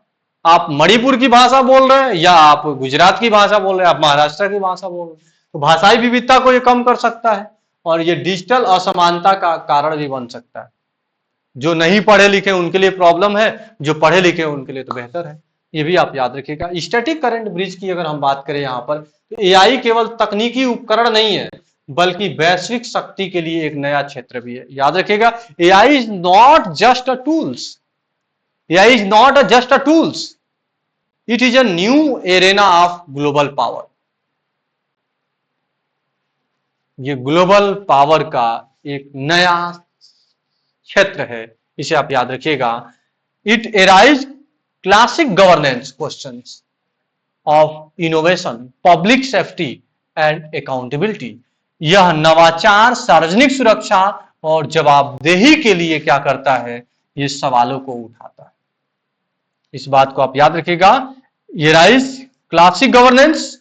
आप मणिपुर की भाषा बोल रहे हैं या आप गुजरात की भाषा बोल रहे हैं, आप महाराष्ट्र की भाषा बोल रहे हैं, तो भाषाई विविधता को ये कम कर सकता है और ये डिजिटल असमानता का कारण भी बन सकता है। जो नहीं पढ़े लिखे उनके लिए प्रॉब्लम है, जो पढ़े लिखे उनके लिए तो बेहतर है। ये भी आप याद रखिएगा। स्टैटिक करंट ब्रिज की अगर हम बात करें यहाँ पर, तो एआई केवल तकनीकी उपकरण नहीं है बल्कि वैश्विक शक्ति के लिए एक नया क्षेत्र भी है। याद रखिएगा, AI is not just a tools, AI is not just a tools, it is a new arena of global power. ये ग्लोबल पावर का एक नया क्षेत्र है, इसे आप याद रखिएगा। It arise classic governance questions of innovation, public safety and accountability. यह नवाचार, सार्वजनिक सुरक्षा और जवाबदेही के लिए क्या करता है, ये सवालों को उठाता है। इस बात को आप याद रखिएगा। ये राइज क्लासिक गवर्नेंस,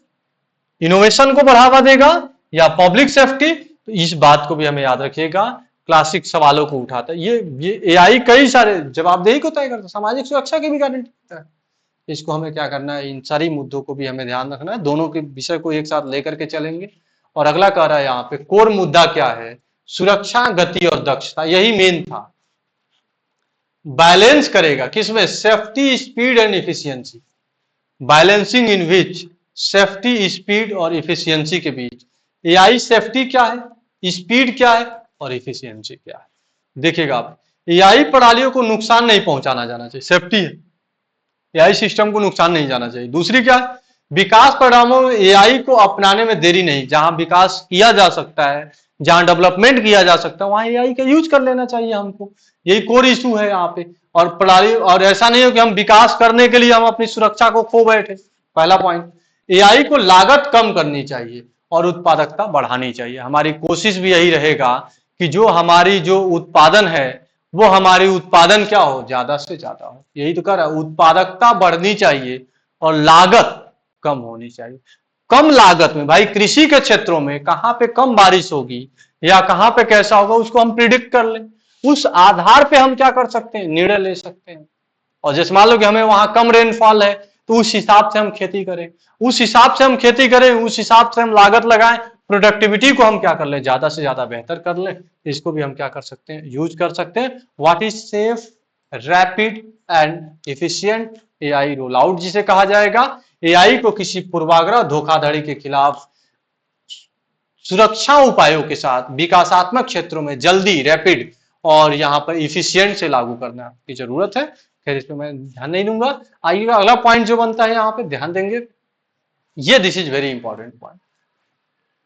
इनोवेशन को बढ़ावा देगा या पब्लिक सेफ्टी, तो इस बात को भी हमें याद रखिएगा। क्लासिक सवालों को उठाता है। ये एआई कई सारे जवाबदेही को तय करता है, सामाजिक सुरक्षा की भी गारंटी देता है। इसको हमें क्या करना है, इन सारी मुद्दों को भी हमें ध्यान रखना है। दोनों के विषय को एक साथ लेकर के चलेंगे। और अगला कह रहा है यहाँ पे कोर मुद्दा क्या है, सुरक्षा, गति और दक्षता, यही मेन था। बैलेंस करेगा किसमें, safety, speed and efficiency, balancing in which safety, speed और इफिशियंसी के बीच। एआई सेफ्टी क्या है, स्पीड क्या है और इफिशियंसी क्या है। देखिएगा आप, एआई प्रणालियों को नुकसान नहीं पहुंचाना जाना चाहिए, सेफ्टी है। एआई सिस्टम को नुकसान नहीं जाना चाहिए। दूसरी क्या है, विकास परिणामों में एआई को अपनाने में देरी नहीं। जहां विकास किया जा सकता है, जहां डेवलपमेंट किया जा सकता है, वहां एआई का यूज कर लेना चाहिए हमको। यही कोर इशू है यहाँ पे। और प्रणाली, और ऐसा नहीं हो कि हम विकास करने के लिए हम अपनी सुरक्षा को खो बैठे। पहला पॉइंट, एआई को लागत कम करनी चाहिए और उत्पादकता बढ़ानी चाहिए। हमारी कोशिश भी यही रहेगा कि जो हमारी जो उत्पादन है वो हमारी उत्पादन क्या हो, ज्यादा से ज्यादा हो। यही तो कर रहा है, उत्पादकता बढ़नी चाहिए और लागत कम होनी चाहिए। कम लागत में भाई कृषि के क्षेत्रों में कहां पे कम बारिश होगी या कहां पे कैसा होगा उसको हम प्रिडिक्ट कर लें, उस आधार पे हम क्या कर सकते हैं, निर्णय ले सकते हैं। और जैसे मान लो कि हमें वहां कम रेनफॉल है तो उस हिसाब से हम खेती करें, उस हिसाब से हम खेती करें, उस हिसाब से हम लागत लगाएं, प्रोडक्टिविटी को हम क्या कर लें, ज्यादा से ज्यादा बेहतर कर लें। इसको भी हम क्या कर सकते हैं, यूज कर सकते हैं। What is safe, rapid and efficient AI roll out जिसे कहा जाएगा। एआई को किसी पूर्वाग्रह, धोखाधड़ी के खिलाफ सुरक्षा उपायों के साथ विकासात्मक क्षेत्रों में जल्दी, रैपिड और यहां पर इफिशिएंट से लागू करना की जरूरत है। खैर इस पे मैं ध्यान नहीं दूंगा। आइएगा अगला पॉइंट जो बनता है यहाँ पे ध्यान देंगे, ये this is very important point,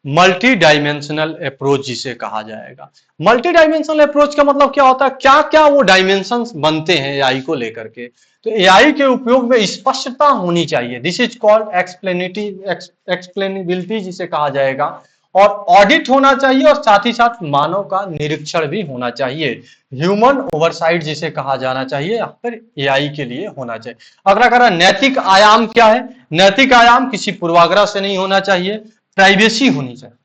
multi dimensional approach जिसे कहा जाएगा। मल्टी डायमेंशनल अप्रोच का मतलब क्या होता है, क्या क्या वो डायमेंशंस बनते हैं एआई को लेकर के। तो एआई के उपयोग में स्पष्टता होनी चाहिए, दिस इज कॉल्ड एक्सप्लेनेबिलिटी जिसे कहा जाएगा। और ऑडिट होना चाहिए और साथ ही साथ मानव का निरीक्षण भी होना चाहिए, ह्यूमन ओवरसाइट जिसे कहा जाना चाहिए, फिर एआई के लिए होना चाहिए। अगला कह रहा है नैतिक आयाम क्या है, नैतिक आयाम किसी पूर्वाग्रह से नहीं होना चाहिए, प्राइवेसी होनी चाहिए।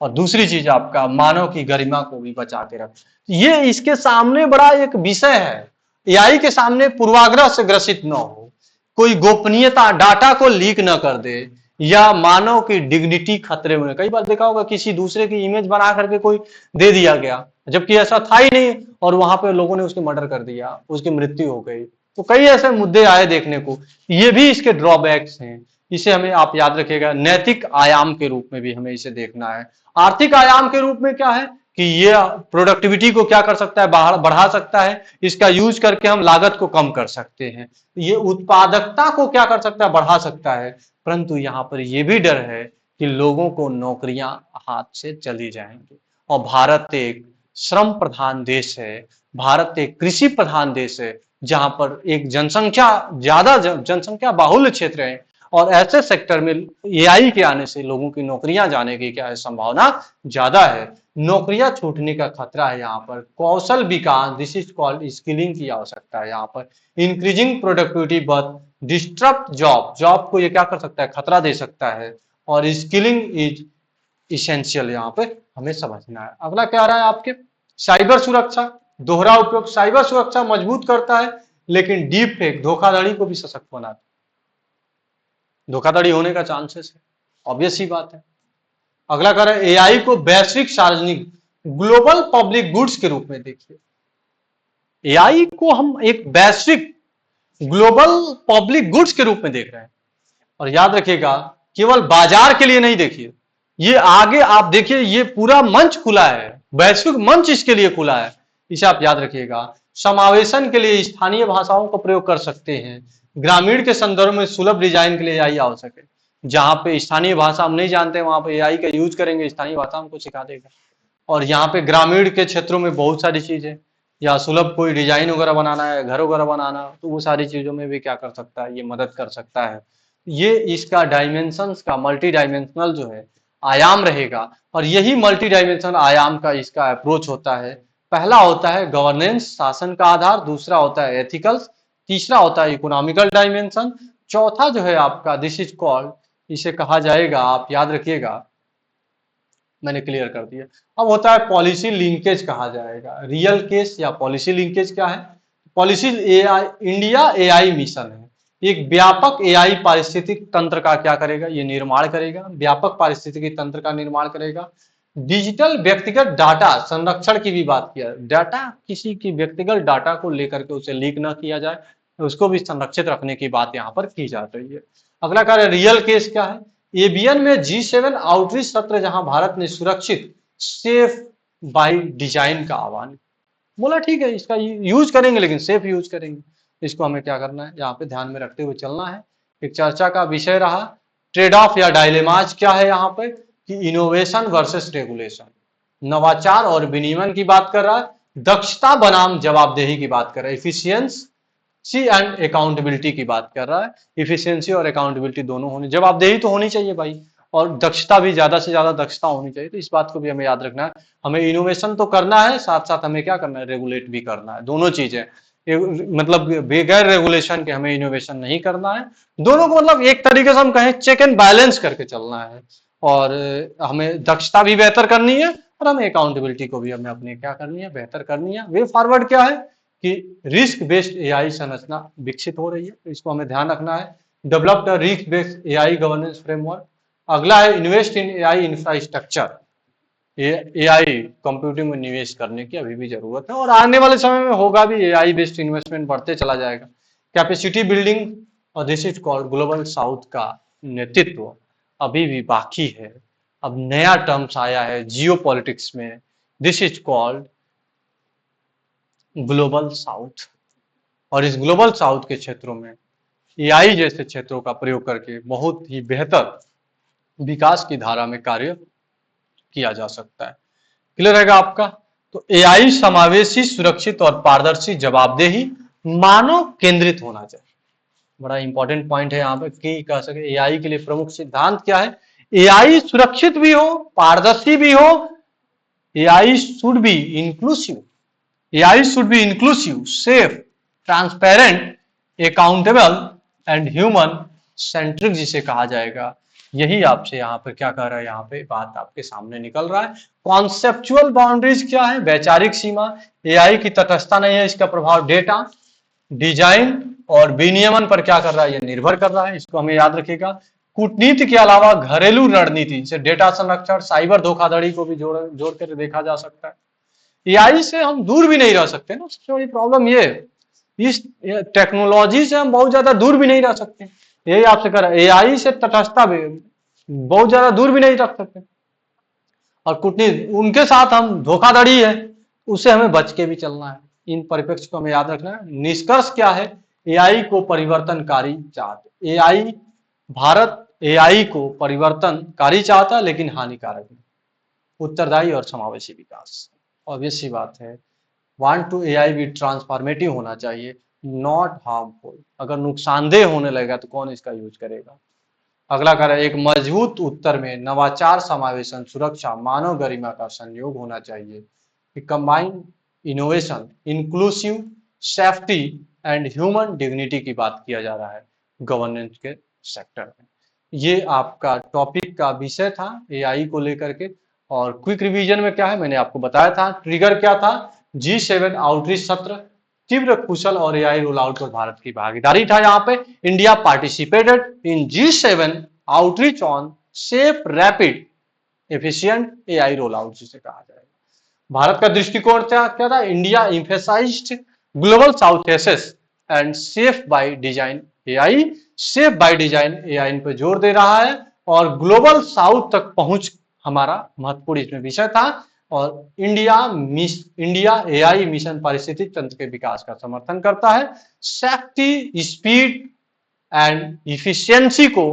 और दूसरी चीज आपका मानव की गरिमा को भी बचा के रख, ये इसके सामने बड़ा एक विषय है। एआई के सामने पूर्वाग्रह से ग्रसित न हो, कोई गोपनीयता डाटा को लीक न कर दे, या मानव की डिग्निटी खतरे में। कई बार देखा होगा किसी दूसरे की इमेज बना करके कोई दे दिया गया जबकि ऐसा था ही नहीं, और वहां पे लोगों ने उसकी मर्डर कर दिया, उसकी मृत्यु हो गई। तो कई ऐसे मुद्दे आए देखने को, ये भी इसके ड्रॉबैक्स हैं। इसे हमें आप याद रखिएगा, नैतिक आयाम के रूप में भी हमें इसे देखना है। आर्थिक आयाम के रूप में क्या है कि ये प्रोडक्टिविटी को क्या कर सकता है, बढ़ा सकता है, इसका यूज करके हम लागत को कम कर सकते हैं। ये उत्पादकता को क्या कर सकता है, बढ़ा सकता है। परंतु यहाँ पर यह भी डर है कि लोगों को नौकरियां हाथ से चली जाएंगी। और भारत एक श्रम प्रधान देश है, भारत एक कृषि प्रधान देश है, जहां पर एक जनसंख्या बाहुल्य क्षेत्र है, और ऐसे सेक्टर में एआई के आने से लोगों की नौकरियां जाने की क्या है, संभावना ज्यादा है। नौकरियां छूटने का खतरा है। यहाँ पर कौशल विकास, दिस इज कॉल्ड स्किलिंग की आवश्यकता है। यहाँ पर increasing productivity but disturb job को ये क्या कर सकता है, खतरा दे सकता है। और स्किलिंग इज इसेंशियल, यहाँ पे हमें समझना है। अगला क्या आ रहा है आपके, साइबर सुरक्षा, दोहरा उपयोग। साइबर सुरक्षा मजबूत करता है, लेकिन डीप फेक, धोखाधड़ी को भी सशक्त बनाता है। धोखाधड़ी होने का चांसेस है, ऑब्वियस ही बात है। अगला कह रहा है एआई को वैश्विक सार्वजनिक, ग्लोबल पब्लिक गुड्स के रूप में देखिए। एआई को हम एक वैश्विक ग्लोबल पब्लिक गुड्स के रूप में देख रहे हैं। और याद रखिएगा, केवल बाजार के लिए नहीं देखिए, ये आगे आप देखिए, ये पूरा मंच खुला है, वैश्विक मंच इसके लिए खुला है। इसे आप याद रखिएगा। समावेशन के लिए स्थानीय भाषाओं का प्रयोग कर सकते हैं। ग्रामीण के संदर्भ में सुलभ डिजाइन के लिए एआई आवश्यक है। जहां पे स्थानीय भाषा हम नहीं जानते, वहां पे एआई का यूज करेंगे, स्थानीय भाषा हमको सिखा देगा। और यहाँ पे ग्रामीण के क्षेत्रों में बहुत सारी चीजें, या सुलभ कोई डिजाइन वगैरह बनाना है, घर वगैरह बनाना, तो वो सारी चीजों में भी क्या कर सकता है, ये मदद कर सकता है। ये इसका डायमेंशंस का मल्टी डायमेंशनल जो है आयाम रहेगा। और यही मल्टी डायमेंशनल आयाम का इसका अप्रोच होता है। पहला होता है गवर्नेंस, शासन का आधार। दूसरा होता है एथिकल्स। तीसरा होता है इकोनॉमिकल डायमेंशन। चौथा जो है आपका दिस इज कॉल्ड, इसे कहा जाएगा, आप याद रखिएगा, मैंने क्लियर कर दिया। अब होता है पॉलिसी लिंकेज कहा जाएगा। रियल केस या पॉलिसी लिंकेज क्या है, policy AI, India AI mission है, एक व्यापक एआई पारिस्थितिक तंत्र का क्या करेगा, ये निर्माण करेगा, व्यापक पारिस्थितिकी तंत्र का निर्माण करेगा। डिजिटल व्यक्तिगत डाटा संरक्षण की भी बात किया, डाटा किसी की व्यक्तिगत डाटा को लेकर के उसे लीक ना किया जाए, उसको भी संरक्षित रखने की बात यहाँ पर की जा रही है। अगला कार्य रियल केस क्या है, एबीएन में G7 आउटरीच सत्र, जहां भारत ने सुरक्षित सेफ बाय डिजाइन का आह्वान बोला। ठीक है, इसका यूज करेंगे, लेकिन सेफ यूज करेंगे। इसको हमें क्या करना है, यहाँ पे ध्यान में रखते हुए चलना है। एक चर्चा का विषय रहा ट्रेड ऑफ या डायलेमाज क्या है यहाँ पे, कि इनोवेशन वर्सेस रेगुलेशन, नवाचार और विनियमन की बात कर रहा है, दक्षता बनाम जवाबदेही की बात कर रहा है, इफिशियंसी एंड अकाउंटेबिलिटी की बात कर रहा है। इफिशियंसी और अकाउंटेबिलिटी दोनों होनी, जवाबदेही तो होनी चाहिए भाई, और दक्षता भी, ज्यादा से ज्यादा दक्षता होनी चाहिए। तो इस बात को भी हमें याद रखना है। हमें इनोवेशन तो करना है, साथ साथ हमें क्या करना है, रेगुलेट भी करना है। दोनों चीजें, मतलब बगैर रेगुलेशन के हमें इनोवेशन नहीं करना है। दोनों को मतलब एक तरीके से हम कहें चेक एंड बैलेंस करके चलना है। और हमें दक्षता भी बेहतर करनी है, और हमें अकाउंटेबिलिटी को भी हमें अपनी क्या करनी है, बेहतर करनी है। वे फॉरवर्ड क्या है कि रिस्क बेस्ड एआई संरचना विकसित हो रही है, तो इसको हमें ध्यान रखना है। Developed risk based AI governance framework. अगला है invest in AI infrastructure, AI computing में निवेश करने की अभी भी जरूरत है, और आने वाले समय में होगा भी, एआई बेस्ड इन्वेस्टमेंट बढ़ते चला जाएगा। कैपेसिटी बिल्डिंग, और this is called global south का नेतृत्व अभी भी बाकी है। अब नया टर्म्स आया है जियो पॉलिटिक्स में, this is called global south. और इस ग्लोबल साउथ के क्षेत्रों में एआई जैसे क्षेत्रों का प्रयोग करके बहुत ही बेहतर विकास की धारा में कार्य किया जा सकता है। क्लियर रहेगा आपका। तो एआई समावेशी, सुरक्षित और पारदर्शी, जवाबदेही, मानव केंद्रित होना चाहिए। बड़ा इंपॉर्टेंट पॉइंट है यहाँ पे कि कह सके एआई के लिए प्रमुख सिद्धांत क्या है, एआई सुरक्षित भी हो, पारदर्शी भी हो, AI should be inclusive, AI should be inclusive, safe, transparent, accountable and human centric जिसे कहा जाएगा। यही आपसे यहाँ पर क्या कह रहा है, यहाँ पे बात आपके सामने निकल रहा है। कॉन्सेप्चुअल बाउंड्रीज क्या है, वैचारिक सीमा, एआई की तटस्थता नहीं है, इसका प्रभाव डेटा, डिजाइन और विनियमन पर क्या कर रहा है, ये निर्भर कर रहा है। इसको हमें याद रखिएगा। कूटनीति के अलावा घरेलू रणनीति से डेटा संरक्षण, साइबर धोखाधड़ी को भी जोड़ कर देखा जा सकता है। एआई से हम दूर भी नहीं रह सकते ना, सबसे बड़ी प्रॉब्लम ये, इस टेक्नोलॉजी से हम बहुत ज्यादा दूर भी नहीं रह सकते। यही आपसे कह रहा है, एआई से तटस्थता भी बहुत ज्यादा दूर भी नहीं रख सकते, और कूटनीति उनके साथ हम धोखाधड़ी है, उससे हमें बच के भी चलना है। इन परिप्रेक्ष्य को हमें याद रखना है। निष्कर्ष क्या है, एआई को परिवर्तनकारी चाहते, एआई, भारत एआई को परिवर्तनकारी चाहता है, लेकिन हानिकारक नहीं। उत्तरदायी और समावेशी विकास। ऑब्वियस सी बात है, वांट टू एआई भी ट्रांसफॉर्मेटिव होना चाहिए, नॉट हार्मफुल। अगर नुकसानदेह होने लगेगा तो कौन इसका यूज करेगा। अगला कह रहा है, एक मजबूत उत्तर में नवाचार, समावेशन, सुरक्षा, मानव गरिमा का संयोग होना चाहिए। Combine innovation, inclusive, safety and human dignity की बात किया जा रहा है गवर्नेंस के सेक्टर में। ये आपका टॉपिक का विषय था एआई को लेकर के। और क्विक रिवीजन में क्या है, मैंने आपको बताया था। ट्रिगर क्या था, G7 आउटरीच सत्र, तीव्र कुशल और एआई रोल आउट पर भारत की भागीदारी था। यहाँ पे India participated in G7 outreach on safe, rapid, efficient AI roll out जिसे कहा जाएगा। भारत का दृष्टिकोण क्या था, India emphasised global south access and safe by design AI. Safe by design AI पे जोर दे रहा है और ग्लोबल साउथ तक पहुंच हमारा महत्वपूर्ण इसमें विषय था। और इंडिया एआई मिशन पारिस्थितिक तंत्र के विकास का समर्थन करता है। सेफ्टी, स्पीड एंड इफिशियंसी को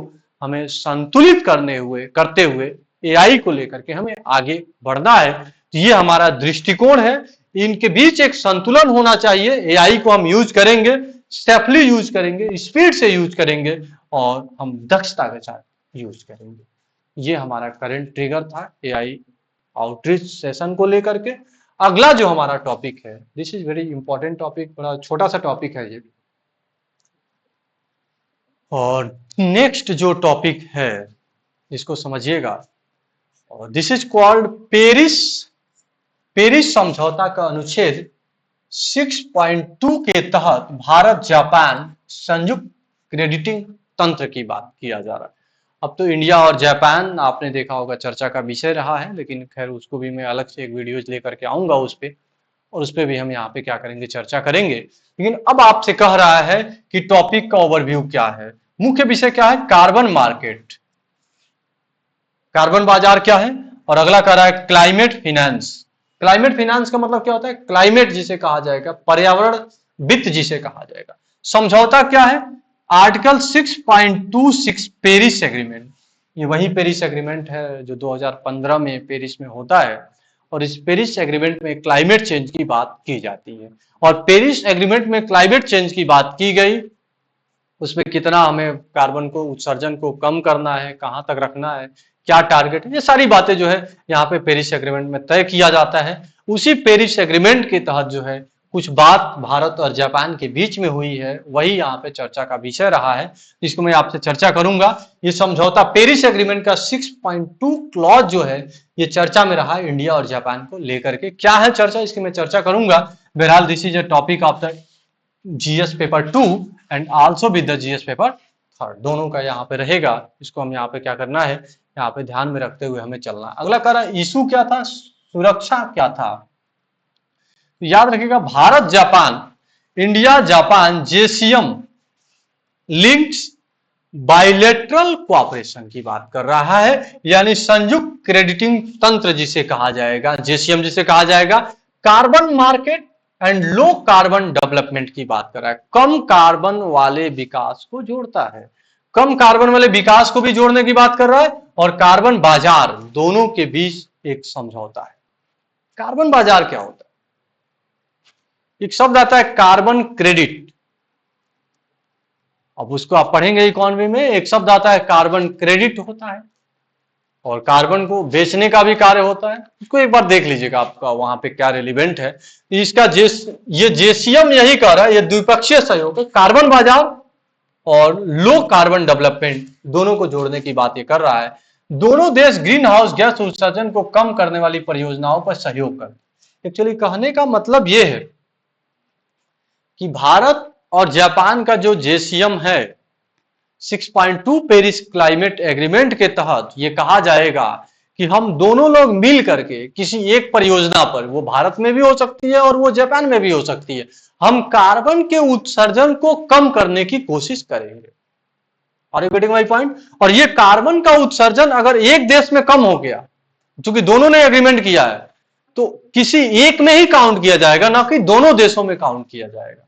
हमें संतुलित करते हुए एआई को लेकर के हमें आगे बढ़ना है। तो ये हमारा दृष्टिकोण है, इनके बीच एक संतुलन होना चाहिए। एआई को हम यूज करेंगे, सेफली यूज करेंगे, स्पीड से यूज करेंगे और हम दक्षता के साथ यूज करेंगे। ये हमारा करंट ट्रिगर था एआई आउटरीच सेशन को लेकर के। अगला जो हमारा टॉपिक है, this is very important topic, बड़ा छोटा सा टॉपिक है ये। और नेक्स्ट जो टॉपिक है इसको समझिएगा, और दिस इज कॉल्ड पेरिस समझौता का अनुच्छेद 6.2 के तहत भारत जापान संयुक्त क्रेडिटिंग तंत्र की बात किया जा रहा है। अब तो इंडिया और जापान आपने देखा होगा चर्चा का विषय रहा है, लेकिन खैर उसको भी मैं अलग से एक वीडियो लेकर के आऊंगा उस पर, और उस पर भी हम यहाँ पे क्या करेंगे, चर्चा करेंगे। लेकिन अब आपसे कह रहा है कि टॉपिक का ओवरव्यू क्या है, मुख्य विषय क्या है, कार्बन मार्केट, कार्बन बाजार क्या है। और अगला कह रहा है क्लाइमेट फिनेंस। क्लाइमेट फिनेंस का मतलब क्या होता है, क्लाइमेट जिसे कहा जाएगा, पर्यावरण वित्त जिसे कहा जाएगा। समझौता क्या है, आर्टिकल 6.26 पेरिस एग्रीमेंट। ये वही पेरिस एग्रीमेंट है जो 2015 में पेरिस में होता है। और इस पेरिस एग्रीमेंट में क्लाइमेट चेंज की बात की जाती है। और पेरिस एग्रीमेंट में क्लाइमेट चेंज की बात की गई, उसमें कितना हमें कार्बन को उत्सर्जन को कम करना है, कहां तक रखना है, क्या टारगेट है, ये सारी बातें जो है यहाँ पे पेरिस एग्रीमेंट में तय किया जाता है। उसी पेरिस एग्रीमेंट के तहत जो है कुछ बात भारत और जापान के बीच में हुई है, वही यहाँ पे चर्चा का विषय रहा है, इसको मैं आपसे चर्चा करूंगा। ये समझौता पेरिस एग्रीमेंट का 6.2 क्लॉज जो है ये चर्चा में रहा है इंडिया और जापान को लेकर के। क्या है चर्चा, इसकी मैं चर्चा करूंगा। बहरहाल this is a topic of the GS paper 2 and also with the GS paper 3, दोनों का यहाँ पे रहेगा। इसको हम यहाँ पे क्या करना है, यहाँ पे ध्यान में रखते हुए हमें चलना है। अगला कह रहा है इशू क्या था, सुरक्षा क्या था। तो याद रखिएगा, Bharat Japan, India Japan JCM links bilateral cooperation की बात कर रहा है, यानी संयुक्त क्रेडिटिंग तंत्र जिसे कहा जाएगा, जेसीएम जिसे कहा जाएगा। Carbon market and low carbon development की बात कर रहा है, कम कार्बन वाले विकास को जोड़ता है, कम कार्बन वाले विकास को भी जोड़ने की बात कर रहा है। और कार्बन बाजार, दोनों के बीच एक समझौता है। कार्बन बाजार क्या होता है, एक शब्द आता है कार्बन क्रेडिट, अब उसको आप पढ़ेंगे इकोनॉमी में, एक शब्द आता है कार्बन क्रेडिट होता है, और कार्बन को बेचने का भी कार्य होता है। उसको एक बार देख लीजिएगा, आपका वहां पे क्या रिलेवेंट है। इसका ये जेसीएम यही कह रहा है, ये द्विपक्षीय सहयोग है, कार्बन बाजार और लो कार्बन डेवलपमेंट दोनों को जोड़ने की बात ये कर रहा है। दोनों देश ग्रीन हाउस गैस उत्सर्जन को कम करने वाली परियोजनाओं पर सहयोग करते। एक्चुअली कहने का मतलब ये है कि भारत और जापान का जो जेसीएम है 6.2 पेरिस क्लाइमेट एग्रीमेंट के तहत ये कहा जाएगा कि हम दोनों लोग मिल करके किसी एक परियोजना पर, वो भारत में भी हो सकती है और वो जापान में भी हो सकती है, हम कार्बन के उत्सर्जन को कम करने की कोशिश करेंगे। Are you getting my point. और ये कार्बन का उत्सर्जन अगर एक देश में कम हो गया, क्योंकि दोनों ने एग्रीमेंट किया है, तो किसी एक में ही काउंट किया जाएगा, ना कि दोनों देशों में काउंट किया जाएगा।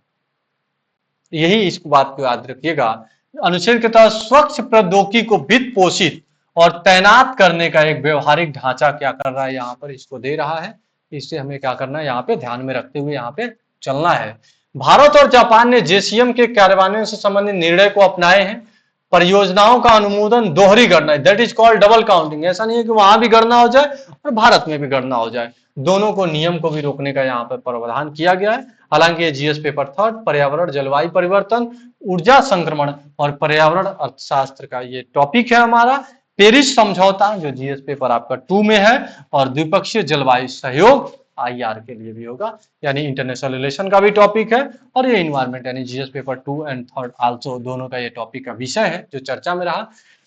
यही इस बात को याद रखिएगा। अनुच्छेद के तहत स्वच्छ प्रौद्योगिकी को वित्त पोषित और तैनात करने का एक व्यवहारिक ढांचा क्या कर रहा है, यहां पर इसको दे रहा है इससे हमें क्या करना है, यहाँ पे ध्यान में रखते हुए यहाँ पे चलना है। भारत और जापान ने जेसीएम के कार्यान्वयन से संबंधित निर्णय को अपनाए हैं। परियोजनाओं का अनुमोदन दोहरी गणना, that is called double counting. ऐसा नहीं है कि वहां भी गणना हो जाए और भारत में भी गणना हो जाए, दोनों को नियम को भी रोकने का यहाँ पर प्रावधान किया गया है। हालांकि ये जीएस पेपर 3 पर्यावरण, जलवायु परिवर्तन, ऊर्जा संक्रमण और पर्यावरण अर्थशास्त्र का ये टॉपिक है हमारा। पेरिस समझौता जो जीएस पेपर आपका 2 में है, और द्विपक्षीय जलवायु सहयोग आईआर के लिए भी होगा, यानी इंटरनेशनल रिलेशन का भी टॉपिक है। और ये इन्वायरमेंट यानी जीएस पेपर 2 एंड 3 आल्सो, दोनों का ये टॉपिक का विषय है जो चर्चा में रहा।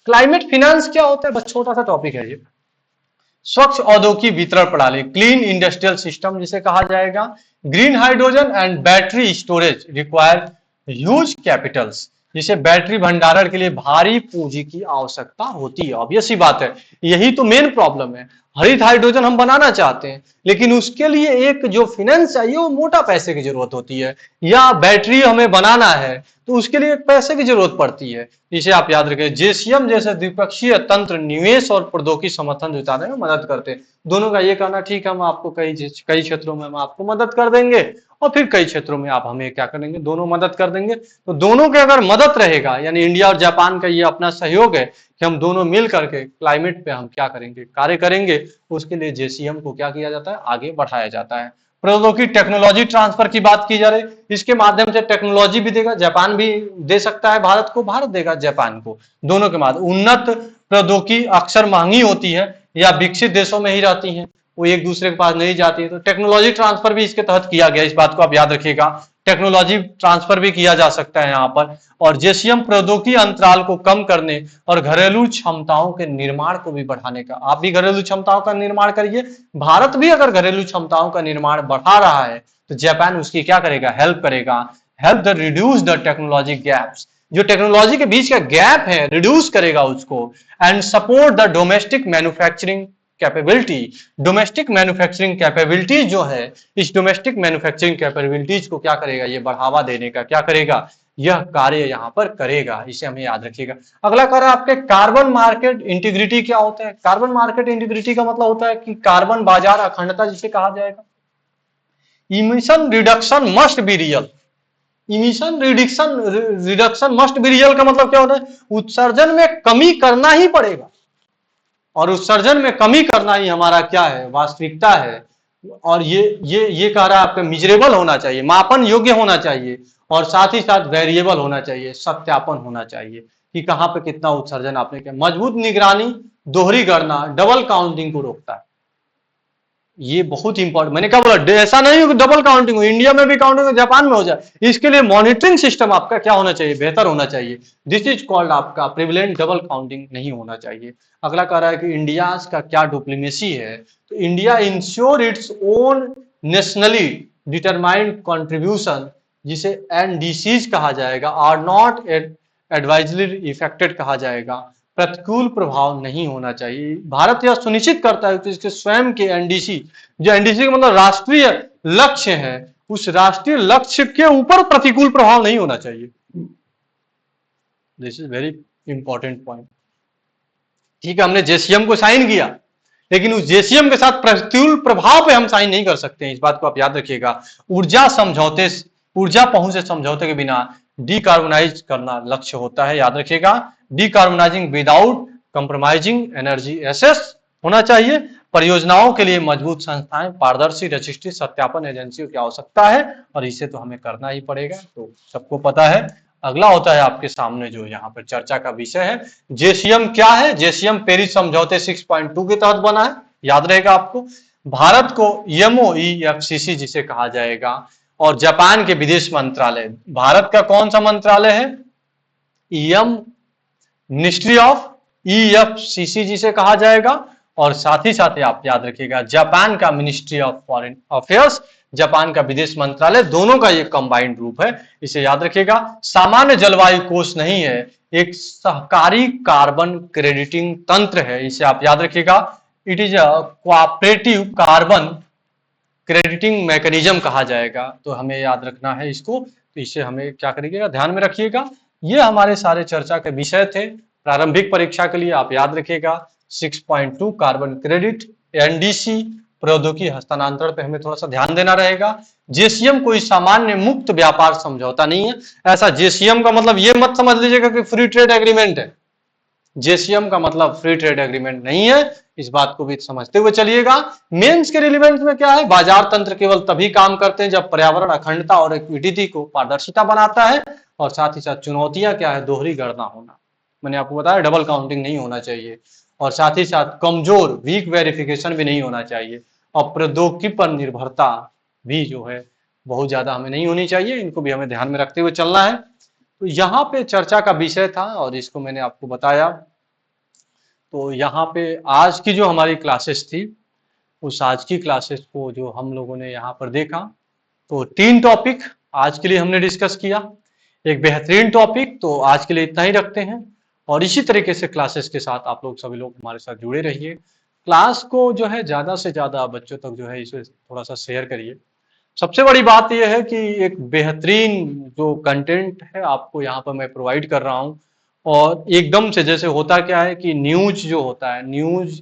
क्लाइमेट फाइनेंस क्या होता है, बस छोटा सा टॉपिक है ये। स्वच्छ औद्योगिक वितरण प्रणाली, क्लीन इंडस्ट्रियल सिस्टम जिसे कहा जाएगा। Green hydrogen and battery storage require huge Capitals, जिसे बैटरी भंडारण के लिए भारी पूंजी की आवश्यकता होती है। ऑब्वियस सी बात है, यही तो मेन प्रॉब्लम है। हरित हाइड्रोजन हम बनाना चाहते हैं, लेकिन उसके लिए एक जो फाइनेंस चाहिए वो मोटा पैसे की जरूरत होती है, या बैटरी हमें बनाना है तो उसके लिए पैसे की जरूरत पड़ती है। इसे आप याद रखें। जेसीएम जैसे द्विपक्षीय तंत्र निवेश और प्रौद्योगिकी समर्थन जुटाने में मदद करते हैं। दोनों का ये कहना ठीक है, हम आपको कई क्षेत्रों में हम आपको मदद कर देंगे, और फिर कई क्षेत्रों में आप हमें क्या करेंगे, दोनों मदद कर देंगे। तो दोनों के अगर मदद रहेगा, यानी इंडिया और जापान का ये अपना सहयोग है कि हम दोनों मिल करके क्लाइमेट पे हम क्या करेंगे, कार्य करेंगे, उसके लिए जेसीएम को क्या किया जाता है, आगे बढ़ाया जाता है। प्रौद्योगिकी टेक्नोलॉजी ट्रांसफर की बात की जा रही, इसके माध्यम से टेक्नोलॉजी भी देगा, जापान भी दे सकता है भारत को, भारत देगा जापान को। दोनों के माध्यम, उन्नत प्रौद्योगिकी अक्सर महंगी होती है या विकसित देशों में ही रहती है, वो एक दूसरे के पास नहीं जाती है, तो टेक्नोलॉजी ट्रांसफर भी इसके तहत किया गया। इस बात को आप याद रखिएगा, टेक्नोलॉजी ट्रांसफर भी किया जा सकता है यहाँ पर। और जेसीएम प्रौद्योगिकी अंतराल को कम करने और घरेलू क्षमताओं के निर्माण को भी बढ़ाने का, आप भी घरेलू क्षमताओं का निर्माण करिए। भारत भी अगर घरेलू क्षमताओं का निर्माण बढ़ा रहा है तो जापान उसकी क्या करेगा, हेल्प करेगा। Help the reduce the technology gaps, जो टेक्नोलॉजी के बीच का गैप है रिड्यूस करेगा उसको। And support the domestic manufacturing capability, domestic manufacturing capabilities जो है, इस डोमेस्टिक मैन्युफैक्चरिंग कैपेबिलिटीज को क्या करेगा, ये बढ़ावा देने का क्या करेगा, यह कार्य यहाँ पर करेगा। इसे हमें याद रखिएगा। अगला कार्य आपके कार्बन मार्केट इंटीग्रिटी क्या होता है। कार्बन मार्केट इंटीग्रिटी का मतलब होता है कि कार्बन बाजार अखंडता जिसे कहा जाएगा। Emission reduction must be real, emission reduction must be real का मतलब क्या होता है, उत्सर्जन में कमी करना ही पड़ेगा, और उत्सर्जन में कमी करना ही हमारा क्या है, वास्तविकता है। और ये कह रहा है आपका मिजरेबल होना चाहिए, मापन योग्य होना चाहिए, और साथ ही साथ वेरिएबल होना चाहिए, सत्यापन होना चाहिए कि कहां पे कितना उत्सर्जन आपने किया। मजबूत निगरानी, दोहरी गणना, डबल काउंटिंग को रोकता है। ये बहुत इंपॉर्टेंट, मैंने क्या बोला, ऐसा नहीं हो कि डबल काउंटिंग हो, इंडिया में भी काउंटिंग हो, जापान में हो जाए। इसके लिए मॉनिटरिंग सिस्टम आपका क्या होना चाहिए, बेहतर होना चाहिए। दिस इज कॉल्ड आपका प्रिविलेंट, डबल काउंटिंग नहीं होना चाहिए। अगला कह रहा है कि इंडिया का क्या डिप्लोमेसी है, तो India ensure its own nationally determined contribution, जिसे एनडीसीज कहा जाएगा, आर नॉट एडवाइजली इफेक्टेड कहा जाएगा, प्रतिकूल प्रभाव नहीं होना चाहिए। भारत यह सुनिश्चित करता है कि इसके स्वयं के एनडीसी, जो एनडीसी का मतलब राष्ट्रीय लक्ष्य है, उस राष्ट्रीय लक्ष्य के ऊपर प्रतिकूल प्रभाव नहीं होना चाहिए। This is very important point. ठीक है, हमने जेसीएम को साइन किया, लेकिन उस जेसीएम के साथ प्रतिकूल प्रभाव पे हम साइन नहीं कर सकते हैं, इस बात को आप याद रखिएगा। ऊर्जा समझौते, ऊर्जा पहुंच से समझौते के बिना डीकार्बोनाइज करना लक्ष्य होता है, याद रखिएगा। Decarbonising without compromising energy access होना चाहिए। परियोजनाओं के लिए मजबूत संस्थाएं, पारदर्शी रजिस्ट्री, सत्यापन एजेंसियों की आवश्यकता है, और इसे तो हमें करना ही पड़ेगा, तो सबको पता है। अगला होता है आपके सामने जो यहाँ पर चर्चा का विषय है, जेसीएम क्या है। जेसीएम पेरिस समझौते 6.2 के तहत बना है, याद रहेगा आपको। भारत को एमओईएफसीसी जिसे कहा जाएगा, और जापान के विदेश मंत्रालय, भारत का कौन सा मंत्रालय है, ईएम, मिनिस्ट्री ऑफ ईएफसीसी जिसे कहा जाएगा, और साथ ही साथ आप याद रखिएगा जापान का ministry of foreign affairs, Japan का विदेश मंत्रालय, दोनों का ये कंबाइंड रूप है, इसे याद रखिएगा। सामान्य जलवायु कोष नहीं है, एक सहकारी कार्बन क्रेडिटिंग तंत्र है, इसे आप याद रखिएगा। It is a cooperative carbon crediting mechanism कहा जाएगा, तो हमें याद रखना है इसको, तो इसे हमें क्या करिएगा, ध्यान में रखिएगा। ये हमारे सारे चर्चा के विषय थे प्रारंभिक परीक्षा के लिए, आप याद रखिएगा। 6.2 कार्बन क्रेडिट, एनडीसी, प्रौद्योगिकी हस्तांतरण पे हमें थोड़ा सा ध्यान देना रहेगा। जेसीएम कोई सामान्य मुक्त व्यापार समझौता नहीं है। ऐसा जेसीएम का मतलब ये मत समझ लीजिएगा कि फ्री ट्रेड एग्रीमेंट है। जेसीएम का मतलब फ्री ट्रेड एग्रीमेंट नहीं है, इस बात को भी समझते हुए चलिएगा। मेंस के रिलेवेंस में क्या है, बाजार तंत्र केवल तभी काम करते हैं जब पर्यावरण अखंडता और इक्विटी को पारदर्शिता बनाता है, और साथ ही साथ चुनौतियां क्या है, दोहरी गणना होना, मैंने आपको बताया डबल काउंटिंग नहीं होना चाहिए, और साथ ही साथ कमजोर वीक वेरिफिकेशन भी नहीं होना चाहिए, और प्रौद्योगिकी पर निर्भरता भी जो है बहुत ज्यादा हमें नहीं होनी चाहिए। इनको भी हमें ध्यान में रखते हुए चलना है। तो यहाँ पे चर्चा का विषय था और इसको मैंने आपको बताया। तो यहाँ पे आज की जो हमारी क्लासेस थी, उस आज की क्लासेस को जो हम लोगों ने यहाँ पर देखा, तो 3 टॉपिक आज के लिए हमने डिस्कस किया, एक बेहतरीन टॉपिक। तो आज के लिए इतना ही रखते हैं, और इसी तरीके से क्लासेस के साथ आप लोग सभी लोग हमारे साथ जुड़े रहिए। क्लास को जो है ज्यादा से ज्यादा बच्चों तक जो है इसे थोड़ा सा शेयर करिए। सबसे बड़ी बात यह है कि एक बेहतरीन जो कंटेंट है आपको यहाँ पर मैं प्रोवाइड कर रहा हूँ, और एकदम से जैसे होता क्या है कि न्यूज जो होता है, न्यूज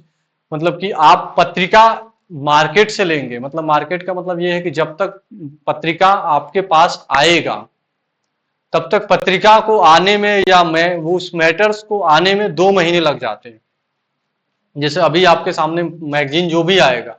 मतलब कि आप पत्रिका मार्केट से लेंगे, मतलब मार्केट का मतलब ये है कि जब तक पत्रिका आपके पास आएगा तब तक पत्रिका को आने में या मैं वो उस मैटर्स को आने में 2 महीने लग जाते हैं। जैसे अभी आपके सामने मैगजीन जो भी आएगा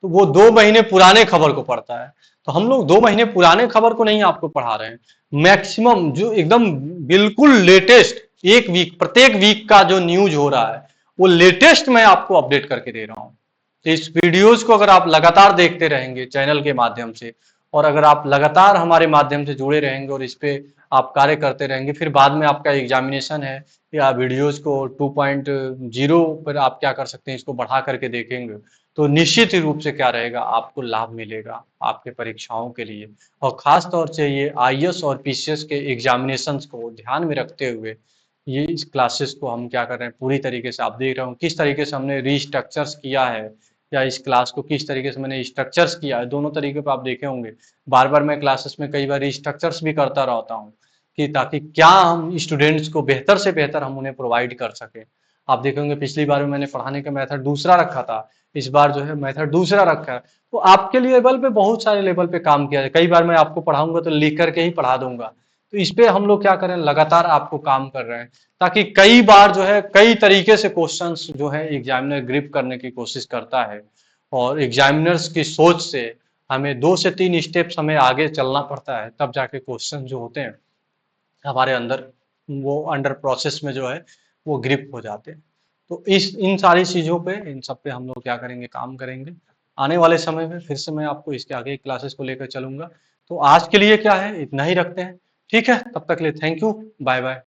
तो वो 2 महीने पुराने खबर को पढ़ता है, तो हम लोग 2 महीने पुराने खबर को नहीं आपको पढ़ा रहे हैं, मैक्सिमम जो एकदम बिल्कुल लेटेस्ट एक वीक, प्रत्येक वीक का जो न्यूज हो रहा है वो लेटेस्ट मैं आपको अपडेट करके दे रहा हूं। तो इस वीडियोज को अगर आप लगातार देखते रहेंगे चैनल के माध्यम से, और अगर आप लगातार हमारे माध्यम से जुड़े रहेंगे और इस पे आप कार्य करते रहेंगे, फिर बाद में आपका एग्जामिनेशन है या वीडियोज को 2.0 पर आप क्या कर सकते हैं, इसको बढ़ा करके देखेंगे तो निश्चित ही रूप से क्या रहेगा, आपको लाभ मिलेगा आपके परीक्षाओं के लिए। और खास तौर से ये आईएएस और पीसीएस के एग्जामिनेशंस को ध्यान में रखते हुए ये इस क्लासेस को हम क्या कर रहे हैं, पूरी तरीके से आप देख रहे हो किस तरीके से हमने रीस्ट्रक्चर्स किया है, या इस क्लास को किस तरीके से मैंने स्ट्रक्चर्स किया है, दोनों तरीके पर आप देखे होंगे। बार बार मैं क्लासेस में कई बार रीस्ट्रक्चर्स भी करता रहता हूँ कि ताकि क्या हम स्टूडेंट्स को बेहतर से बेहतर हम उन्हें प्रोवाइड कर सके। आप देखेंगे पिछली बार में मैंने पढ़ाने का मेथड दूसरा रखा था, इस बार जो है मेथड दूसरा रखा है। तो आपके लेवल पे बहुत सारे लेवल पे काम किया है। कई बार मैं आपको पढ़ाऊंगा तो लिख करके ही पढ़ा दूंगा, तो इस पे हम लोग क्या करें, लगातार आपको काम कर रहे हैं, ताकि कई बार जो है कई तरीके से क्वेश्चंस जो है एग्जामिनर ग्रिप करने की कोशिश करता है, और एग्जामिनर्स की सोच से हमें 2 से 3 स्टेप्स हमें आगे चलना पड़ता है, तब जाके क्वेश्चन जो होते हैं हमारे अंदर वो अंडर प्रोसेस में जो है वो ग्रिप हो जाते हैं। तो इस इन सारी चीजों पे, इन सब पे हम लोग क्या करेंगे, काम करेंगे। आने वाले समय में फिर से मैं आपको इसके आगे क्लासेस को लेकर चलूंगा। तो आज के लिए क्या है, इतना ही रखते हैं। ठीक है, तब तक के लिए थैंक यू, बाय बाय।